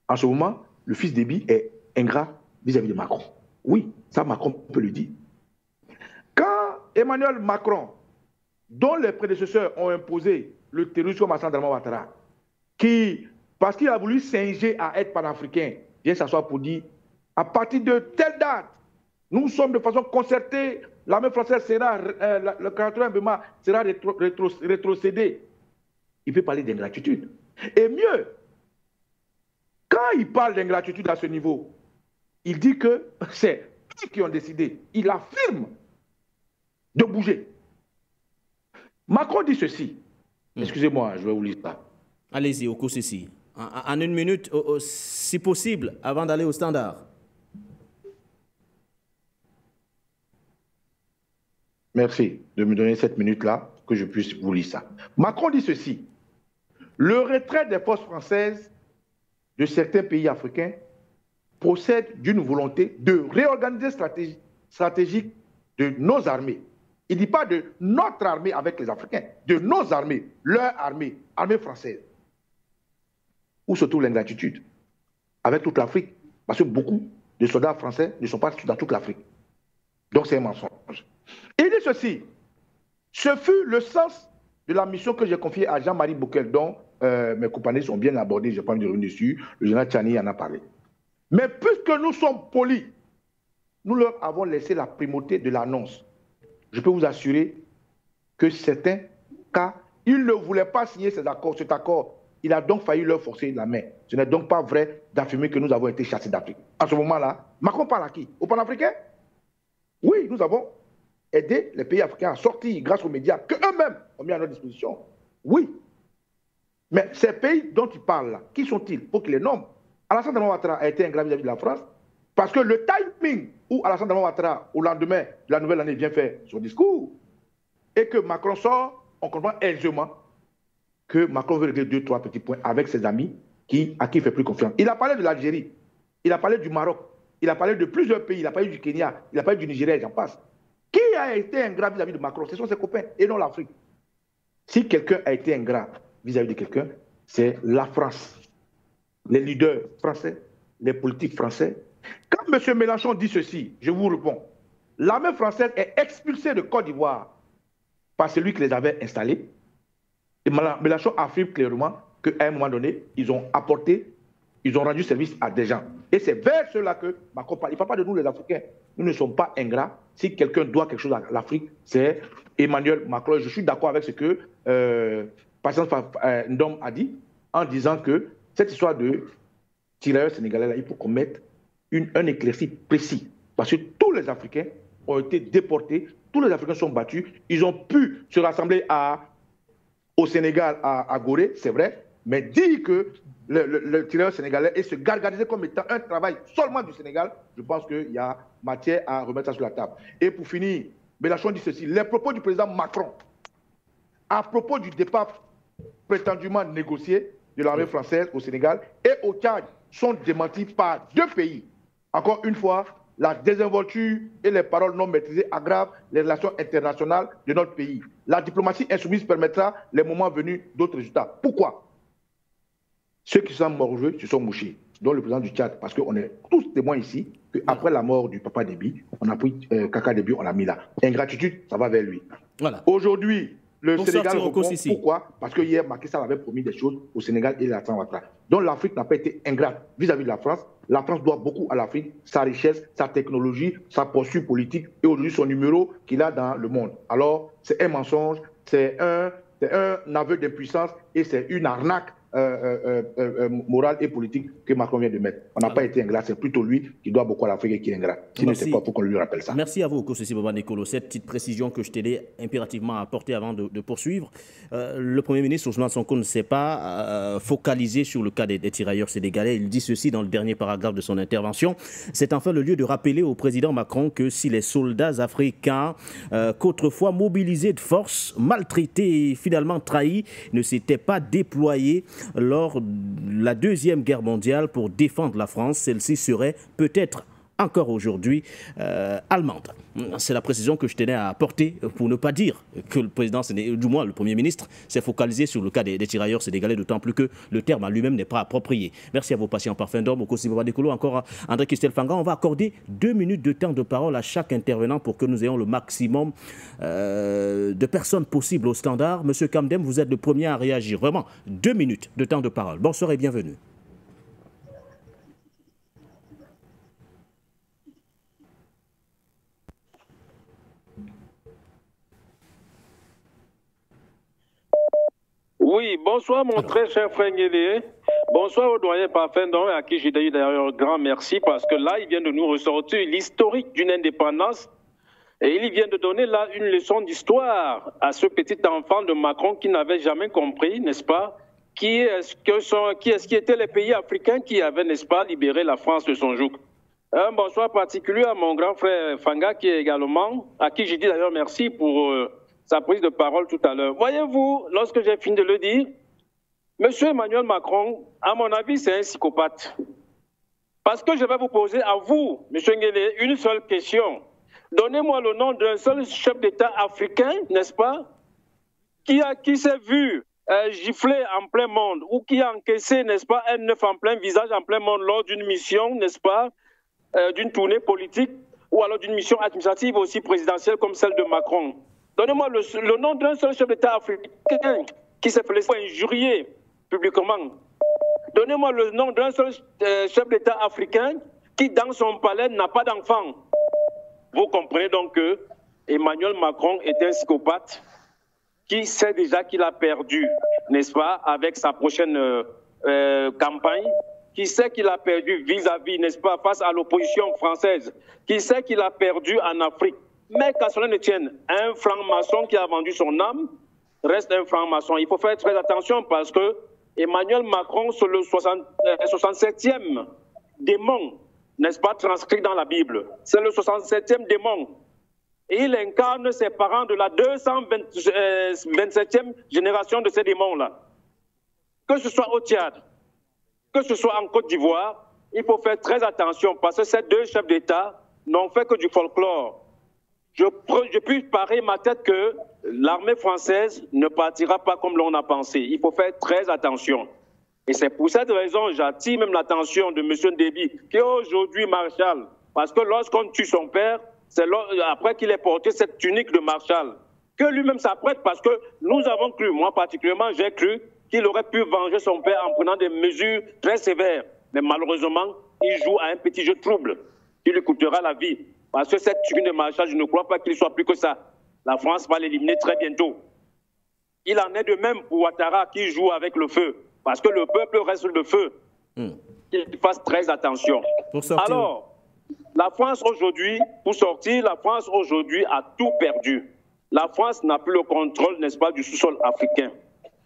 En ce moment, le fils Déby est ingrat vis-à-vis de Macron. Oui, ça Macron peut le dire. Quand Emmanuel Macron, dont les prédécesseurs ont imposé le terrorisme comme Alassane Dramane Ouattara, qui, parce qu'il a voulu singer à être panafricain, vient s'asseoir pour dire à partir de telle date, nous sommes de façon concertée, l'armée française sera, le 81 Bema sera rétrocédé. Il peut parler d'ingratitude. Et mieux, quand il parle d'ingratitude à ce niveau, il dit que c'est eux qui ont décidé. Il affirme de bouger. Macron dit ceci. Excusez-moi, je vais vous lire ça. Allez-y, Okosisi. En une minute, si possible, avant d'aller au standard. Merci de me donner cette minute-là, que je puisse vous lire ça. Macron dit ceci. Le retrait des forces françaises de certains pays africains procède d'une volonté de réorganiser stratégique de nos armées. Il ne dit pas de notre armée avec les Africains, de nos armées, leur armée, armée française. Où se trouve l'ingratitude? Avec toute l'Afrique. Parce que beaucoup de soldats français ne sont pas dans toute l'Afrique. Donc c'est un mensonge. Il dit ceci. Ce fut le sens de la mission que j'ai confiée à Jean-Marie Bockel, dont mes compagnons sont bien abordés, je ne vais pas me revenir dessus. Le général Tchani en a parlé. Mais puisque nous sommes polis, nous leur avons laissé la primauté de l'annonce. Je peux vous assurer que certains cas, ils ne voulaient pas signer cet accord. Il a donc failli leur forcer la main. Ce n'est donc pas vrai d'affirmer que nous avons été chassés d'Afrique. À ce moment-là, Macron parle à qui? Aux panafricains? Oui, nous avons aidé les pays africains à sortir grâce aux médias qu'eux-mêmes ont mis à notre disposition. Oui. Mais ces pays dont tu parles là, qui sont-ils? Il faut qu'ils les nomment. Alassane Dramane Ouattara a été ingrat vis-à-vis de la France parce que le timing où Alassane Dramane Ouattara, au lendemain de la nouvelle année, vient faire son discours et que Macron sort, on comprend aisément que Macron veut régler 2-3 petits points avec ses amis à qui il ne fait plus confiance. Il a parlé de l'Algérie, il a parlé du Maroc, il a parlé de plusieurs pays, il a parlé du Kenya, il a parlé du Nigeria, j'en passe. Qui a été ingrat vis-à-vis de Macron, ce sont ses copains et non l'Afrique. Si quelqu'un a été ingrat vis-à-vis de quelqu'un, c'est la France. Les leaders français, les politiques français. Quand M. Mélenchon dit ceci, je vous réponds, l'armée française est expulsée de Côte d'Ivoire par celui qui les avait installés. Et Mélenchon affirme clairement qu'à un moment donné, ils ont apporté, ils ont rendu service à des gens. Et c'est vers cela que Macron parle. Il ne parle pas de nous les Africains. Nous ne sommes pas ingrats. Si quelqu'un doit quelque chose à l'Afrique, c'est Emmanuel Macron. Je suis d'accord avec ce que Patience Ndom a dit, en disant que cette histoire de tirailleurs sénégalais, là, il faut qu'on mette un éclairci précis. Parce que tous les Africains ont été déportés, tous les Africains sont battus, ils ont pu se rassembler au Sénégal, à Gorée, c'est vrai, mais dire que le tirailleur sénégalais et se gargariser comme étant un travail seulement du Sénégal, je pense qu'il y a matière à remettre ça sur la table. Et pour finir, Mélenchon dit ceci, les propos du président Macron à propos du départ prétendument négocié de l'armée française au Sénégal et au Tchad sont démentis par deux pays. Encore une fois, la désinvolture et les paroles non maîtrisées aggravent les relations internationales de notre pays. La diplomatie insoumise permettra, les moments venus, d'autres résultats. Pourquoi? Ceux qui sont morts au jeu se sont mouchés, dont le président du Tchad, parce qu'on est tous témoins ici qu'après la mort du papa Déby, on a pris Kaka Déby, on l'a mis là. Ingratitude, ça va vers lui. Voilà. Aujourd'hui, le Sénégal répond. Pourquoi? Parce que hier, Macky Sall avait promis des choses au Sénégal et à Ouattara. Donc l'Afrique n'a pas été ingrate vis-à-vis de la France. La France doit beaucoup à l'Afrique, sa richesse, sa technologie, sa posture politique et aujourd'hui son numéro qu'il a dans le monde. Alors, c'est un mensonge, c'est un aveu d'impuissance et c'est une arnaque morale et politique que Macron vient de mettre. On n'a pas été ingrat, c'est plutôt lui qui doit beaucoup à l'Afrique et qui est ingrat. Qui ne sait pas pourquoi on lui rappelle ça. Merci à vous, Kossi Boba Nekolo. Cette petite précision que je t'ai impérativement apportée avant de poursuivre. Le Premier ministre, Ousmane Sonko, ne s'est pas focalisé sur le cas des tirailleurs sénégalais. Il dit ceci dans le dernier paragraphe de son intervention. C'est enfin le lieu de rappeler au président Macron que si les soldats africains, qu'autrefois mobilisés de force, maltraités et finalement trahis, ne s'étaient pas déployés lors de la Deuxième Guerre mondiale pour défendre la France, celle-ci serait peut-être encore aujourd'hui allemande. C'est la précision que je tenais à apporter pour ne pas dire que le président, du moins le Premier ministre, s'est focalisé sur le cas des tirailleurs sénégalais, d'autant plus que le terme en lui-même n'est pas approprié. Merci à vos patients parfum d'or, Kossi Boba Nekolo, encore André Christelle Fanga. On va accorder 2 minutes de temps de parole à chaque intervenant pour que nous ayons le maximum de personnes possibles au standard. Monsieur Kamdem, vous êtes le premier à réagir. Vraiment, 2 minutes de temps de parole. Bonsoir et bienvenue. Oui, bonsoir mon très cher frère Nguélé. Bonsoir au doyen Parfum d'Or, à qui j'ai d'ailleurs un grand merci parce que là, il vient de nous ressortir l'historique d'une indépendance et il vient de donner là une leçon d'histoire à ce petit enfant de Macron qui n'avait jamais compris, n'est-ce pas, qui étaient les pays africains qui avaient, n'est-ce pas, libéré la France de son joug. Un bonsoir particulier à mon grand frère Fanga qui est également, à qui j'ai dit d'ailleurs merci pour sa prise de parole tout à l'heure. Voyez-vous, lorsque j'ai fini de le dire, M. Emmanuel Macron, à mon avis, c'est un psychopathe. Parce que je vais vous poser à vous, M. Nguélé, une seule question. Donnez-moi le nom d'un seul chef d'État africain, n'est-ce pas, qui s'est vu gifler en plein monde ou qui a encaissé, n'est-ce pas, un œuf en plein visage, en plein monde lors d'une mission, n'est-ce pas, d'une tournée politique ou alors d'une mission administrative aussi présidentielle comme celle de Macron. Donnez-moi le nom d'un seul chef d'État africain qui s'est fait injurier publiquement. Donnez-moi le nom d'un seul chef d'État africain qui, dans son palais, n'a pas d'enfant. Vous comprenez donc que Emmanuel Macron est un psychopathe qui sait déjà qu'il a perdu, n'est-ce pas, avec sa prochaine campagne, qui sait qu'il a perdu vis-à-vis, n'est-ce pas, face à l'opposition française, qui sait qu'il a perdu en Afrique. Mais qu'à cela ne tienne, un franc-maçon qui a vendu son âme reste un franc-maçon. Il faut faire très attention parce que Emmanuel Macron, c'est le 67e démon, n'est-ce pas, transcrit dans la Bible. C'est le 67e démon. Et il incarne ses parents de la 227e génération de ces démons-là. Que ce soit au Tchad, que ce soit en Côte d'Ivoire, il faut faire très attention parce que ces deux chefs d'État n'ont fait que du folklore. je puis parer ma tête que l'armée française ne partira pas comme l'on a pensé. Il faut faire très attention. Et c'est pour cette raison, j'attire même l'attention de M. Déby, qui est aujourd'hui Marshal. Parce que lorsqu'on tue son père, c'est après qu'il ait porté cette tunique de Marshal, que lui-même s'apprête, parce que nous avons cru, moi particulièrement, j'ai cru qu'il aurait pu venger son père en prenant des mesures très sévères. Mais malheureusement, il joue à un petit jeu trouble qui lui coûtera la vie. Parce que cette tunique de Marshal, je ne crois pas qu'il soit plus que ça. La France va l'éliminer très bientôt. Il en est de même pour Ouattara qui joue avec le feu. Parce que le peuple reste le feu. Qu'il fasse très attention. Alors, la France aujourd'hui, pour sortir, la France aujourd'hui a tout perdu. La France n'a plus le contrôle, n'est-ce pas, du sous-sol africain.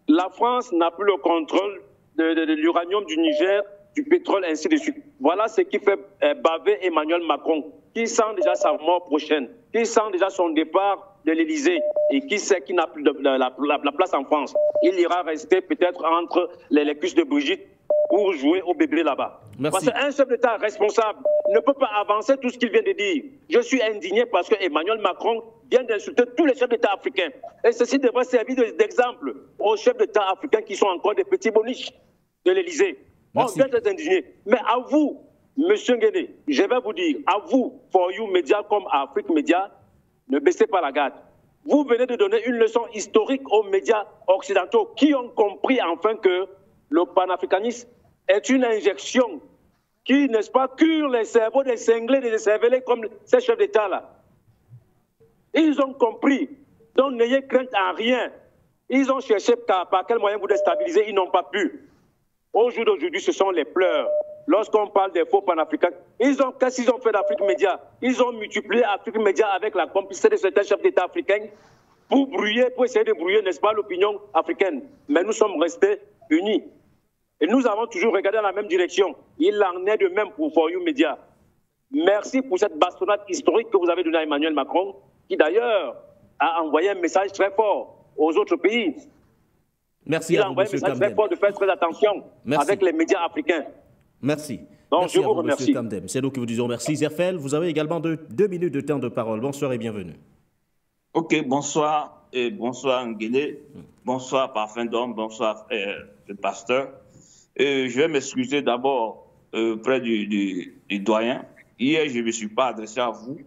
La France n'a plus le contrôle de l'uranium du Niger, du pétrole, ainsi de suite. Voilà ce qui fait baver Emmanuel Macron, qui sent déjà sa mort prochaine, qui sent déjà son départ de l'Élysée et qui sait qu'il n'a plus la place en France. Il ira rester peut-être entre les cuisses de Brigitte pour jouer au bébé là-bas. Parce qu'un chef d'État responsable ne peut pas avancer tout ce qu'il vient de dire. Je suis indigné parce que Emmanuel Macron vient d'insulter tous les chefs d'État africains. Et ceci devrait servir d'exemple aux chefs d'État africains qui sont encore des petits boniches de l'Élysée. On vient d'être indigné. Mais à vous, M. Nguéné, je vais vous dire, à vous, For You Media comme à Afrique Media, ne baissez pas la garde. Vous venez de donner une leçon historique aux médias occidentaux qui ont compris enfin que le panafricanisme est une injection qui, n'est-ce pas, cure les cerveaux des cinglés, des cervelés comme ces chefs d'État-là. Ils ont compris. Donc n'ayez crainte en rien. Ils ont cherché par quel moyen vous déstabiliser, ils n'ont pas pu. Au jour d'aujourd'hui, ce sont les pleurs. Lorsqu'on parle des faux panafricains, qu'est-ce qu'ils ont fait d'Afrique Média? Ils ont multiplié Afrique Média avec la complicité de certains chefs d'État africains pour essayer de brouiller, n'est-ce pas, l'opinion africaine. Mais nous sommes restés unis. Et nous avons toujours regardé dans la même direction. Il en est de même pour For You Media. Merci pour cette bastonnade historique que vous avez donnée à Emmanuel Macron, qui d'ailleurs a envoyé un message très fort aux autres pays. Merci Il à a vous, envoyé un message très fort de faire très attention avec les médias africains. Merci. Donc, merci je vous remercie. C'est nous qui vous disons merci. Zerfel, vous avez également 2 minutes de temps de parole. Bonsoir et bienvenue. Ok, bonsoir. Bonsoir Nguéné. Bonsoir Parfum d'Homme. Bonsoir le pasteur. Je vais m'excuser d'abord auprès du doyen. Hier, je ne me suis pas adressé à vous.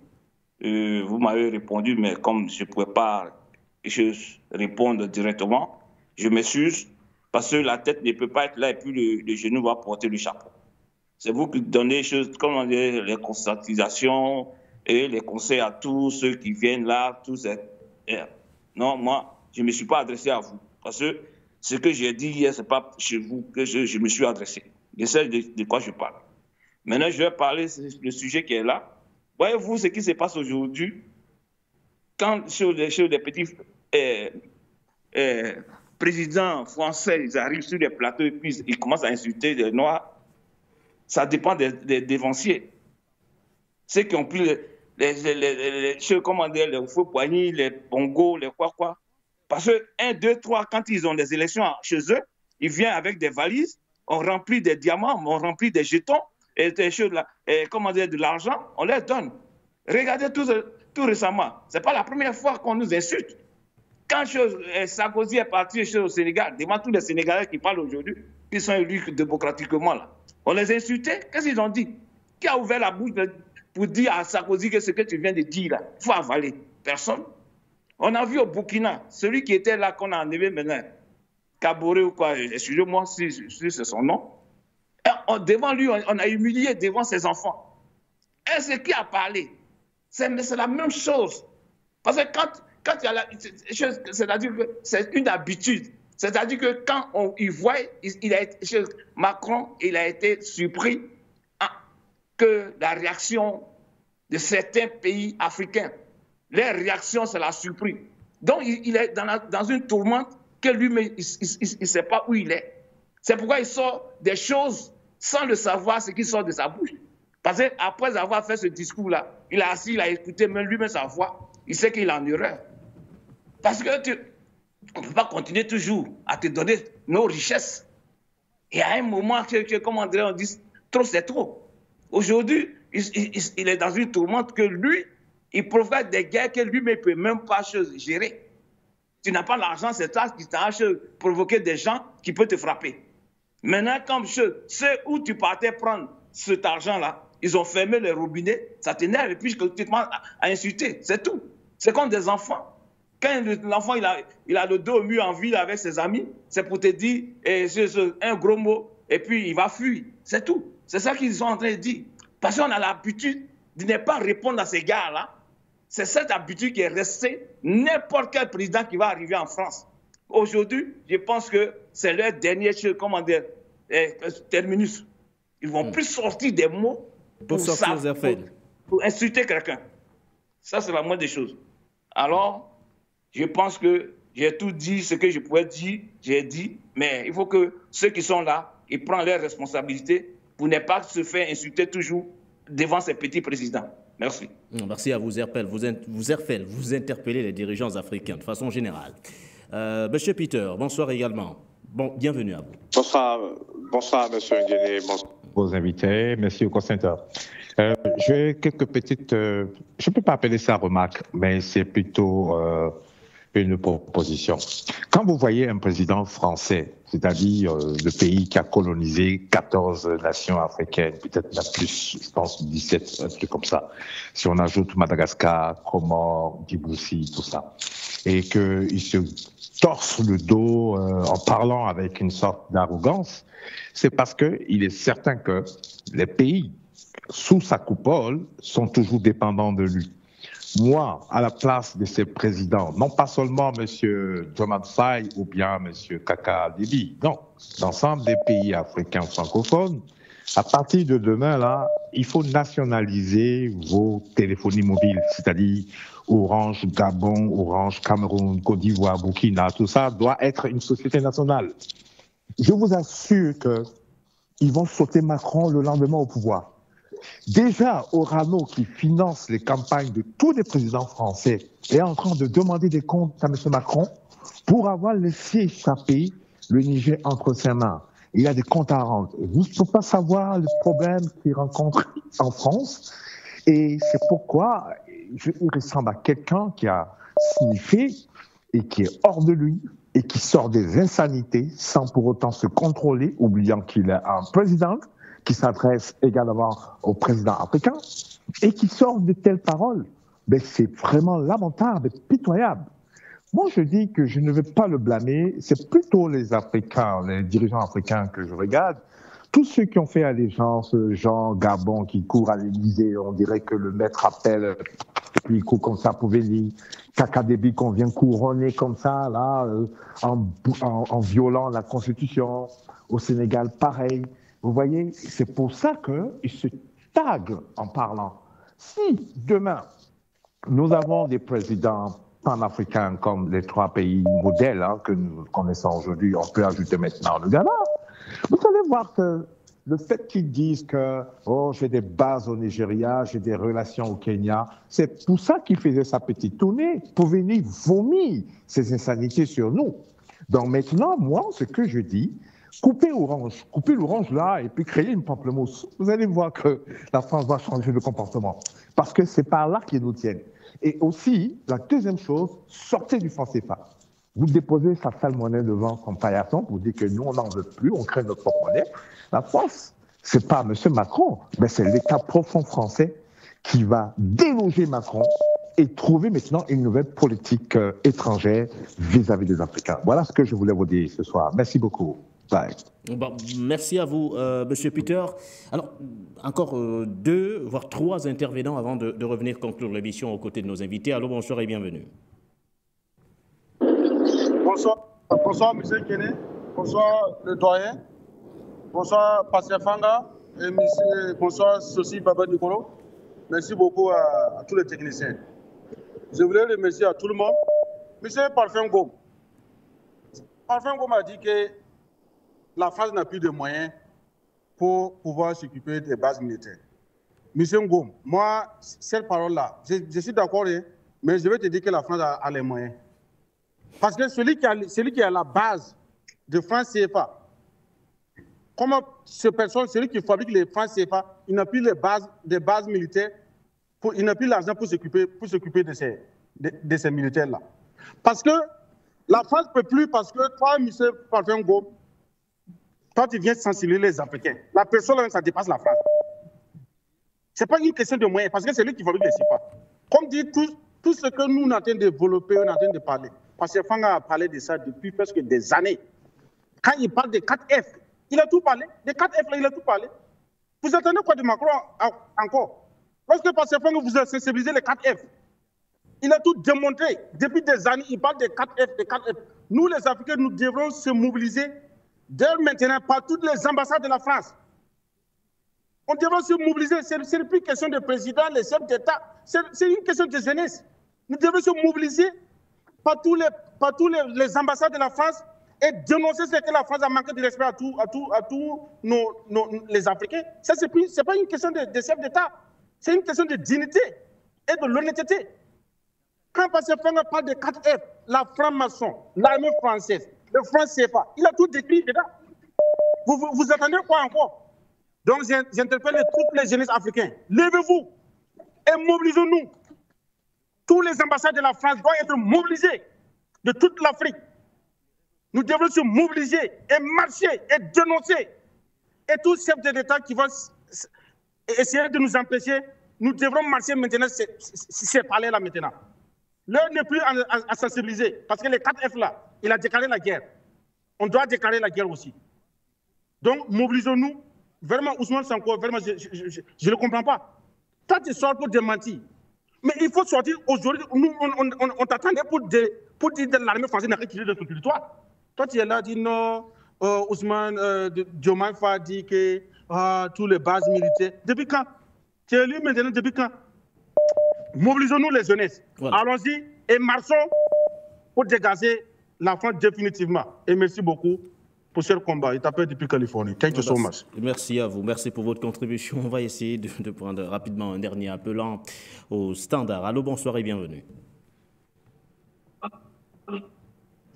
Vous m'avez répondu, mais comme je ne pouvais pas répondre directement, je m'excuse parce que la tête ne peut pas être là et puis le genou va porter le chapeau. C'est vous qui donnez les conscientisations et les conseils à tous ceux qui viennent là. Non, moi, je ne me suis pas adressé à vous. Parce que ce que j'ai dit hier, ce n'est pas chez vous que je me suis adressé. Je sais de quoi je parle. Maintenant, je vais parler du sujet qui est là. Voyez-vous ce qui se passe aujourd'hui quand sur des petits présidents français, ils arrivent sur les plateaux et puis ils commencent à insulter les Noirs. Ça dépend des dévanciers. Ceux qui ont pris les faux poignées, les bongos, les quoi. Parce que 1, 2, 3, quand ils ont des élections chez eux, ils viennent avec des valises, on remplit des diamants, on remplit des jetons, et des choses là, de l'argent, on les donne. Regardez tout récemment, ce n'est pas la première fois qu'on nous insulte. Quand Sarkozy est parti au Sénégal, devant tous les Sénégalais qui parlent aujourd'hui, qui sont élus démocratiquement là, on les insultait, qu'est-ce qu'ils ont dit? Qui a ouvert la bouche pour dire à Sarkozy que ce que tu viens de dire là, il faut avaler? Personne. On a vu au Burkina, celui qui était là qu'on a enlevé maintenant, Kaboré ou quoi, excusez-moi si c'est son nom, devant lui, on a humilié devant ses enfants. Et ce qui a parlé, c'est la même chose. Parce que quand il y a c'est-à-dire que c'est une habitude. C'est-à-dire que quand il voit, Macron, il a été surpris que la réaction de certains pays africains, les réactions, c'est la surprise. Donc, il est dans une tourmente que lui-même, il ne sait pas où il est. C'est pourquoi il sort des choses sans le savoir, ce qui sort de sa bouche. Parce qu'après avoir fait ce discours-là, il a assis, il a écouté même lui-même sa voix. Il sait qu'il est en erreur. Parce que on ne peut pas continuer toujours à te donner nos richesses. Et à un moment, comme André, on dit, trop c'est trop. Aujourd'hui, il est dans une tourmente que lui, Il provoque des guerres que lui-même ne peut même pas gérer. Tu n'as pas l'argent, c'est toi qui t'as provoqué des gens qui peuvent te frapper. Maintenant, comme ceux où tu partais prendre cet argent-là, ils ont fermé les robinets, ça t'énerve et puis tu te mets à insulter, c'est tout. C'est comme des enfants. Quand l'enfant il a le dos au mur en ville avec ses amis, c'est pour te dire un gros mot et puis il va fuir. C'est tout. C'est ça qu'ils sont en train de dire. Parce qu'on a l'habitude de ne pas répondre à ces gars-là. C'est cette habitude qui est restée n'importe quel président qui va arriver en France. Aujourd'hui, je pense que c'est leur dernier terminus. Ils ne vont plus sortir des mots pour insulter quelqu'un. Ça, c'est la moindre des choses. Alors, je pense que j'ai tout dit, ce que je pouvais dire, j'ai dit, mais il faut que ceux qui sont là, ils prennent leurs responsabilités pour ne pas se faire insulter toujours devant ces petits présidents. Merci. Merci à vous, Zerpel. Vous interpellez les dirigeants africains de façon générale. Monsieur Peter, bonsoir également. Bon, bienvenue à vous. Bonsoir Monsieur Nguéné, bonsoir aux invités, merci au co-centre. J'ai quelques petites, je ne peux pas appeler ça remarque, mais c'est plutôt une proposition. Quand vous voyez un président français, c'est-à-dire le pays qui a colonisé 14 nations africaines, peut-être même plus, je pense 17, un truc comme ça, si on ajoute Madagascar, Comores, Djibouti, tout ça, et qu'il se torse le dos en parlant avec une sorte d'arrogance, c'est parce qu'il est certain que les pays sous sa coupole sont toujours dépendants de lui. Moi, à la place de ces présidents, non pas seulement M. Diomaye Faye ou bien M. Kaka Déby, non, l'ensemble des pays africains francophones, à partir de demain, là, il faut nationaliser vos téléphonies mobiles, c'est-à-dire Orange Gabon, Orange Cameroun, Côte d'Ivoire, Burkina, tout ça doit être une société nationale. Je vous assure qu'ils vont sauter Macron le lendemain au pouvoir. Déjà, Orano, qui finance les campagnes de tous les présidents français, est en train de demander des comptes à M. Macron pour avoir laissé échapper le Niger entre ses mains. Il y a des comptes à rendre. Vous ne pouvez pas savoir le problème qu'il rencontre en France. Et c'est pourquoi il ressemble à quelqu'un qui a signifié et qui est hors de lui et qui sort des insanités sans pour autant se contrôler, oubliant qu'il est un président qui s'adresse également aux présidents africains et qui sort de telles paroles. Mais c'est vraiment lamentable, pitoyable. Moi, je dis que je ne veux pas le blâmer. C'est plutôt les Africains, les dirigeants africains que je regarde. Tous ceux qui ont fait allégeance, Jean Gabon qui court à l'Élysée, on dirait que le maître appelle, puis il court comme ça pour venir. Kaka Déby qu'on vient couronner comme ça, là, en violant la Constitution. Au Sénégal, pareil. Vous voyez, c'est pour ça qu'ils se taguent en parlant. Si demain, nous avons des présidents panafricains comme les 3 pays modèles que nous connaissons aujourd'hui, on peut ajouter maintenant le Ghana, vous allez voir que le fait qu'ils disent que j'ai des bases au Nigeria, j'ai des relations au Kenya, c'est pour ça qu'ils faisaient sa petite tournée, pour venir vomir ces insanités sur nous. Donc maintenant, moi, ce que je dis, coupez l'orange là et puis créez une pamplemousse. Vous allez voir que la France va changer de comportement. Parce que c'est par là qu'ils nous tiennent. Et aussi, la deuxième chose, sortez du franc CFA. Vous déposez sa sale monnaie devant son paillasson pour dire que nous, on n'en veut plus, on crée notre propre monnaie. La France, c'est pas M. Macron, mais c'est l'État profond français qui va déloger Macron et trouver maintenant une nouvelle politique étrangère vis-à-vis des Africains. Voilà ce que je voulais vous dire ce soir. Merci beaucoup. Bye. Bon, merci à vous, Monsieur Peter. Alors, encore 2, voire 3 intervenants avant de revenir conclure l'émission aux côtés de nos invités. Allô, bonsoir et bienvenue. Bonsoir, M. Kene. Bonsoir, le doyen. Bonsoir, Pasteur Fanga. Et bonsoir, Sosi Baba Nicolo. Merci beaucoup à tous les techniciens. Je voulais remercier à tout le monde. Monsieur Parfum Gom. Parfum Gom a dit que la France n'a plus de moyens pour pouvoir s'occuper des bases militaires. Monsieur Ngom, moi, cette parole-là, je suis d'accord, mais je vais te dire que la France a les moyens. Parce que celui qui est à la base de France CFA, comment celui qui fabrique les France CFA, il n'a plus des bases militaires il n'a plus l'argent pour s'occuper de ces militaires-là. Parce que la France ne peut plus, parce que toi, M. Parfait Ngom, toi, tu viens sensibiliser les Africains. La personne, ça dépasse la France. Ce n'est pas une question de moyens, parce que c'est lui qui fabrique les CIPA. Comme dit tout ce que nous, on est en train de développer, on est en train de parler. Parce que Fanga a parlé de ça depuis presque des années. Quand il parle des 4F, il a tout parlé. Des 4F, là, il a tout parlé. Vous attendez quoi de Macron encore? Lorsque Pascal Fanga vous a sensibilisé les 4F, il a tout démontré. Depuis des années, il parle des 4F, des 4F. Nous, les Africains, nous devrons se mobiliser dès maintenant par toutes les ambassades de la France. On devrait se mobiliser. Ce n'est plus une question de président, les chefs d'État. C'est une question de jeunesse. Nous devons se mobiliser par tous les ambassades de la France et dénoncer ce que la France a manqué de respect à tous les Africains. Ça, ce n'est pas une question de chef d'État. C'est une question de dignité et de l'honnêteté. Quand Pascal Fanga parle de 4F, la franc-maçon, l'armée française, le franc CFA, il a tout décrit dedans. Vous attendez quoi encore? Donc, j'interpelle toutes les jeunesses africaines. Levez-vous et mobilisez-nous. Tous les ambassades de la France doivent être mobilisés de toute l'Afrique. Nous devons se mobiliser et marcher et dénoncer. Et tous chefs d'État qui vont essayer de nous empêcher, nous devrons marcher maintenant, c'est parler là maintenant. L'heure n'est plus à sensibiliser, parce que les 4F là, il a déclaré la guerre. On doit déclarer la guerre aussi. Donc, mobilisons-nous. Vraiment, Ousmane Sanko, vraiment, je ne le comprends pas. Toi, tu sors pour démentir. Mais il faut sortir aujourd'hui. Nous, on t'attendait pour dire que l'armée française n'a retiré de son territoire. Toi, tu es là, tu dis non, Ousmane Diomaye Faye dit que tous les bases militaires. Depuis quand? Tu es élu maintenant, depuis quand? Mobilisons-nous les jeunesses. Voilà. Allons-y et marchons pour dégager la France définitivement. Et merci beaucoup pour ce combat. Il t'appelle depuis Californie. Thank you so much. Merci à vous. Merci pour votre contribution. On va essayer de prendre rapidement un dernier appelant au standard. Allô, bonsoir et bienvenue.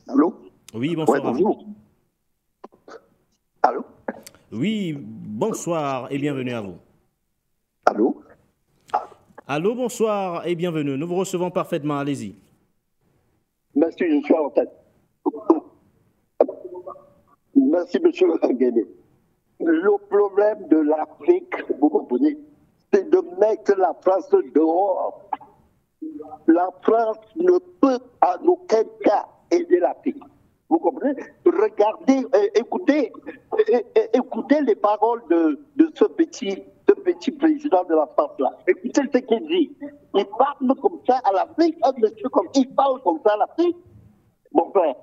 Allô? Oui, bonsoir. Ouais, bonjour. Allô? Oui, bonsoir et bienvenue à vous. Allô? Allô, bonsoir et bienvenue. Nous vous recevons parfaitement. Allez-y. Merci, je suis en tête. Merci, monsieur Guéné. Le problème de l'Afrique, vous comprenez, c'est de mettre la France dehors. La France ne peut en aucun cas aider l'Afrique. Vous comprenez? Regardez, écoutez les paroles de ce petit président de la France-là. Écoutez ce qu'il dit. Il parle comme ça à l'Afrique, un monsieur comme il parle comme ça à l'Afrique. Mon frère,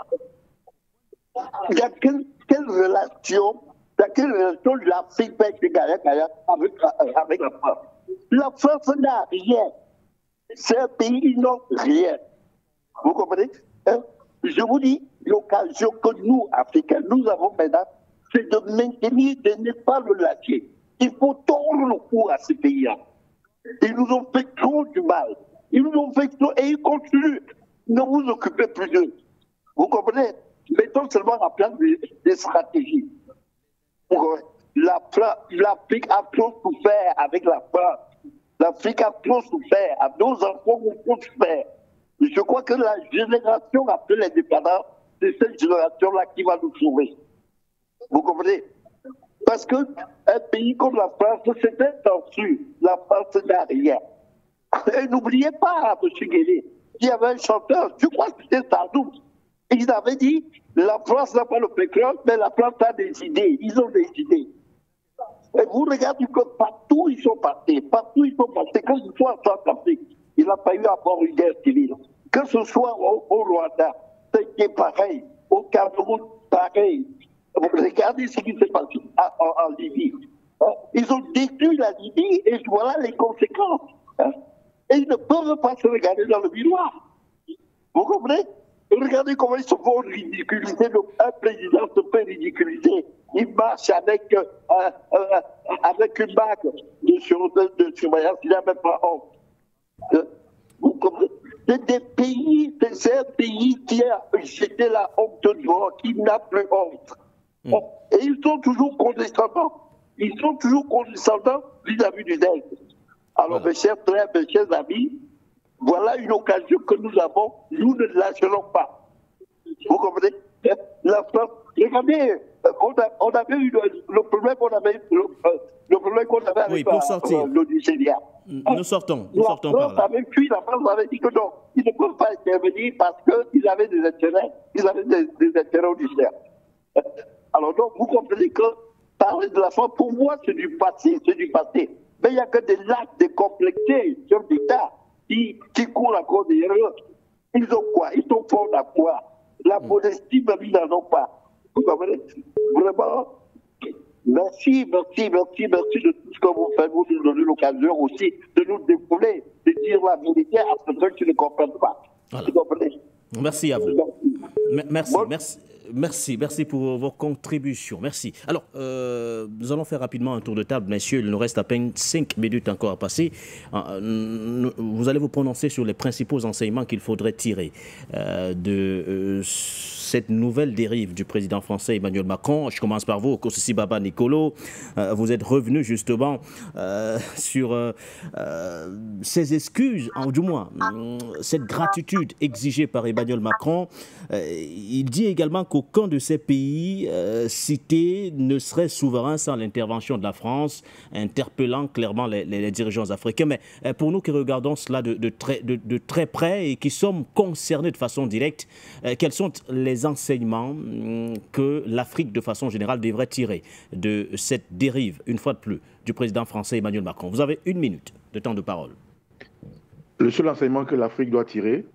il y a quelle relation l'Afrique peut être avec la France? La France n'a rien. C'est un pays, ils n'ont rien. Vous comprenez? Je vous dis, l'occasion que nous, Africains, nous avons maintenant, c'est de maintenir, de ne pas le lâcher. Il faut tordre le cou à ces pays-là. Ils nous ont fait trop du mal. Ils nous ont fait trop, et ils continuent. Ne vous occupez plus d'eux. Vous comprenez? Mettons seulement en place des stratégies. L'Afrique a trop souffert avec la France. L'Afrique a trop souffert. Nos enfants ont trop souffert. Je crois que la génération après l'indépendance, c'est cette génération-là qui va nous sauver. Vous comprenez? Parce qu'un pays comme la France, c'est un torsu. La France n'a rien. Et n'oubliez pas, M. Guéné, il y avait un chanteur, je crois que c'était Sardou. Il avait dit, la France n'a pas le pétrole, mais la France a des idées. Ils ont des idées. Et vous regardez que partout ils sont passés. Partout ils sont passés. Que ce soit en Centrafrique, il n'a pas eu à avoir une guerre civile. Que ce soit au Rwanda, c'était pareil. Au Cameroun, pareil. Regardez ce qui s'est passé en Libye. Ils ont détruit la Libye et voilà les conséquences. Et ils ne peuvent pas se regarder dans le miroir. Vous comprenez? Regardez comment ils se font ridiculiser. Un président se fait ridiculiser. Il marche avec une bague de surveillance. Il n'a même pas honte. Vous comprenez? C'est un pays qui a jeté la honte dehors, qui n'a plus honte. Et ils sont toujours condescendants. Ils sont toujours condescendants vis-à-vis du DEL. Alors, mes chers frères, mes chers amis, voilà une occasion que nous avons, nous ne lâcherons pas. Vous comprenez? La France, regardez, on avait eu le problème qu'on avait, avec le Nigeria. Nous sortons par là. La France avait dit que non, ils ne peuvent pas intervenir parce qu'ils avaient des intérêts, des intérêts au Niger. Alors donc, vous comprenez que parler de la France, pour moi, c'est du passé. Mais il n'y a que des lacs décomplexés, chefs d'État, qui courent encore derrière eux. Ils ont quoi? Ils sont forts à quoi? La modestie, même, ils n'en ont pas. Vous comprenez? Vraiment, merci de tout ce que vous faites. Vous nous donnez l'occasion aussi de nous défouler, de dire la vérité à ceux qui ne comprennent pas. Voilà. Vous comprenez? Merci à vous. Merci pour vos contributions. Merci. Alors, nous allons faire rapidement un tour de table, messieurs. Il nous reste à peine 5 minutes encore à passer. Vous allez vous prononcer sur les principaux enseignements qu'il faudrait tirer de cette nouvelle dérive du président français Emmanuel Macron. Je commence par vous, Okosisi Baba Nicolo. Vous êtes revenu justement sur ces excuses, du moins cette gratitude exigée par Emmanuel Macron. Il dit également qu'aucun de ces pays cités ne serait souverain sans l'intervention de la France, interpellant clairement les dirigeants africains. Mais pour nous qui regardons cela de très près et qui sommes concernés de façon directe, quels sont les enseignements que l'Afrique de façon générale devrait tirer de cette dérive, une fois de plus, du président français Emmanuel Macron? Vous avez 1 minute de temps de parole. Le seul enseignement que l'Afrique doit tirer,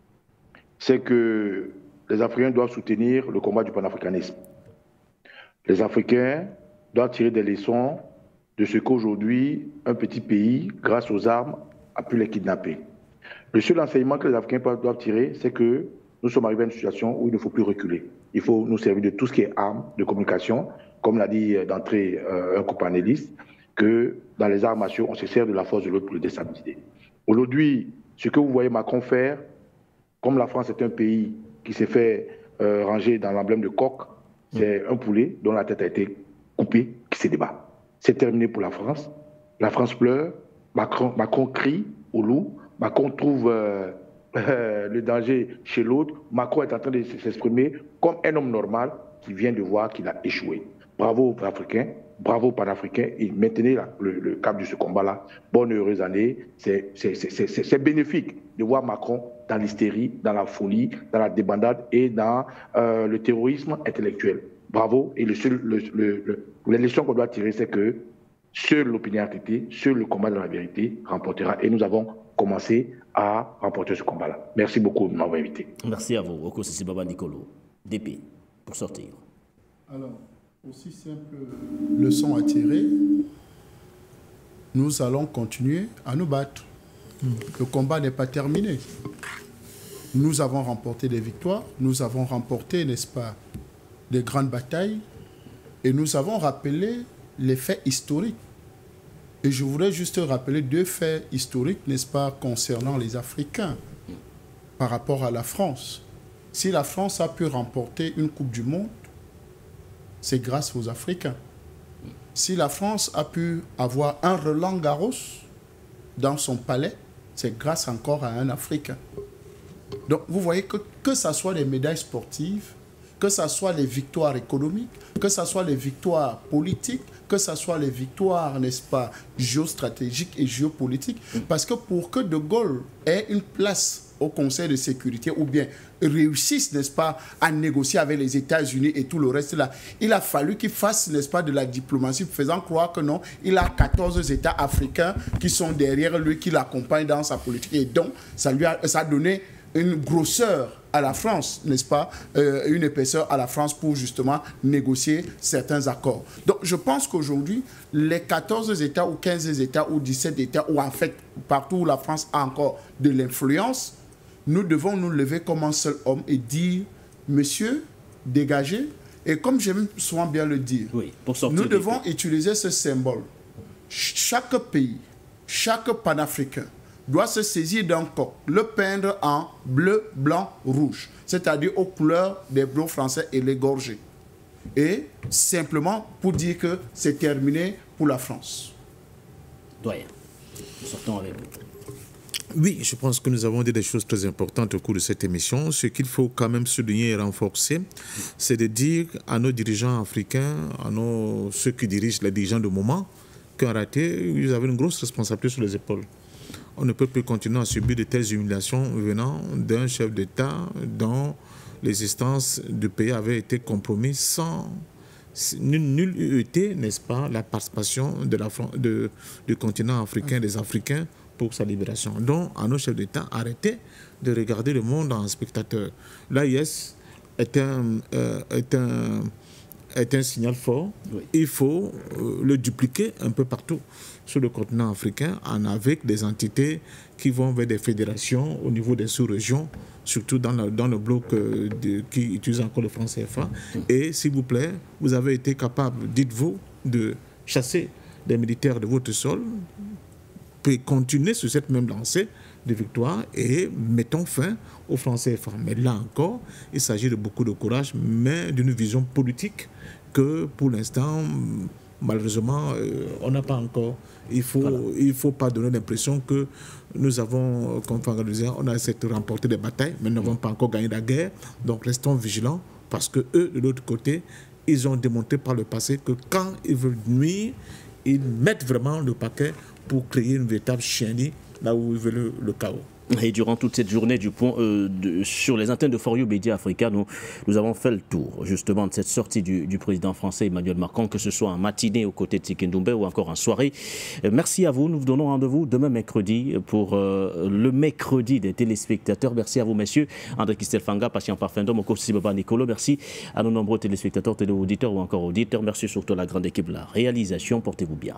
c'est que les Africains doivent soutenir le combat du panafricanisme. Les Africains doivent tirer des leçons de ce qu'aujourd'hui, un petit pays, grâce aux armes, a pu les kidnapper. Le seul enseignement que les Africains doivent tirer, c'est que nous sommes arrivés à une situation où il ne faut plus reculer. Il faut nous servir de tout ce qui est armes de communication, comme l'a dit d'entrée un copanéliste, que dans les arts martiaux, on se sert de la force de l'autre pour le déstabiliser. Aujourd'hui, ce que vous voyez Macron faire, comme la France est un pays qui s'est fait ranger dans l'emblème de coq, c'est un poulet dont la tête a été coupée qui se débat. C'est terminé pour la France. La France pleure, Macron crie au loup, Macron trouve le danger chez l'autre. Macron est en train de s'exprimer comme un homme normal qui vient de voir qu'il a échoué. Bravo aux Africains, bravo aux Panafricains, et maintenez le cap de ce combat-là. Bonne et heureuse année. C'est bénéfique de voir Macron dans l'hystérie, dans la folie, dans la débandade et dans le terrorisme intellectuel. Bravo. Et les leçons qu'on doit tirer, c'est que seule l'opiniâtreté, seul le combat de la vérité remportera. Et nous avons commencé à remporter ce combat-là. Merci beaucoup de m'avoir invité. Merci à vous, Okosisi Baba Nicolo. DP, pour sortir. Alors, aussi simple leçon à tirer, nous allons continuer à nous battre. Le combat n'est pas terminé. Nous avons remporté des victoires, nous avons remporté, n'est-ce pas, des grandes batailles, et nous avons rappelé les faits historiques. Et je voudrais juste rappeler 2 faits historiques, n'est-ce pas, concernant les Africains par rapport à la France. Si la France a pu remporter une Coupe du Monde, c'est grâce aux Africains. Si la France a pu avoir un Roland Garros dans son palais, c'est grâce encore à un Africain. Donc vous voyez que ce soit les médailles sportives, que ce soit les victoires économiques, que ce soit les victoires politiques, que ce soit les victoires, n'est-ce pas, géostratégiques et géopolitiques. Parce que pour que De Gaulle ait une place au Conseil de sécurité ou bien réussisse, n'est-ce pas, à négocier avec les États-Unis et tout le reste là, il a fallu qu'il fasse, n'est-ce pas, de la diplomatie, faisant croire que non, il a 14 États africains qui sont derrière lui, qui l'accompagnent dans sa politique. Et donc, ça a donné une grosseur à la France, n'est-ce pas, une épaisseur à la France pour justement négocier certains accords. Donc je pense qu'aujourd'hui, les 14 États ou 15 États ou 17 États, ou en fait partout où la France a encore de l'influence, nous devons nous lever comme un seul homme et dire, monsieur, dégagez. Et comme j'aime souvent bien le dire, oui, nous devons utiliser ce symbole. Chaque pays, chaque panafricain doit se saisir d'un coq, le peindre en bleu, blanc, rouge, c'est-à-dire aux couleurs des bleus français et l'égorger. Et simplement pour dire que c'est terminé pour la France. Doyen. Sortons avec vous. Oui, je pense que nous avons dit des choses très importantes au cours de cette émission. Ce qu'il faut quand même souligner et renforcer, c'est de dire à nos dirigeants africains, à ceux qui dirigent, les dirigeants de moment, qu'en réalité, ils avaient une grosse responsabilité sur les épaules. On ne peut plus continuer à subir de telles humiliations venant d'un chef d'État dont l'existence du pays avait été compromise sans nul eût été, n'est-ce pas, la participation du continent africain, des Africains, pour sa libération. Donc, à nos chefs d'État, arrêtez de regarder le monde en spectateur. L'AIS est un signal fort. Oui. Il faut le dupliquer un peu partout sur le continent africain, avec des entités qui vont vers des fédérations au niveau des sous-régions, surtout dans le bloc qui utilise encore le franc CFA. Et s'il vous plaît, vous avez été capable, dites-vous, de chasser des militaires de votre sol, peut continuer sur cette même lancée de victoire et mettons fin aux franc CFA. Mais là encore, il s'agit de beaucoup de courage, mais d'une vision politique que pour l'instant, malheureusement, on n'a pas encore. Il faut pas donner l'impression que nous avons, comme Fanga le disait, on a essayé de remporter des batailles, mais nous n'avons pas encore gagné la guerre. Donc restons vigilants, parce que eux, de l'autre côté, ils ont démontré par le passé que quand ils veulent nuire, ils mettent vraiment le paquet pour créer une véritable chienlit là où ils veulent le chaos. Et durant toute cette journée sur les antennes de For You Média Africa, nous avons fait le tour justement de cette sortie du président français Emmanuel Macron, que ce soit en matinée aux côtés de Tiken Doumbé ou encore en soirée. Merci à vous. Nous vous donnons rendez-vous demain mercredi pour le mercredi des téléspectateurs. Merci à vous, messieurs. André Christelle Fanga, Patient Parfendom, Oko Sibaba Nicolo. Merci à nos nombreux téléspectateurs, téléauditeurs ou encore auditeurs. Merci surtout à la grande équipe de la réalisation. Portez-vous bien.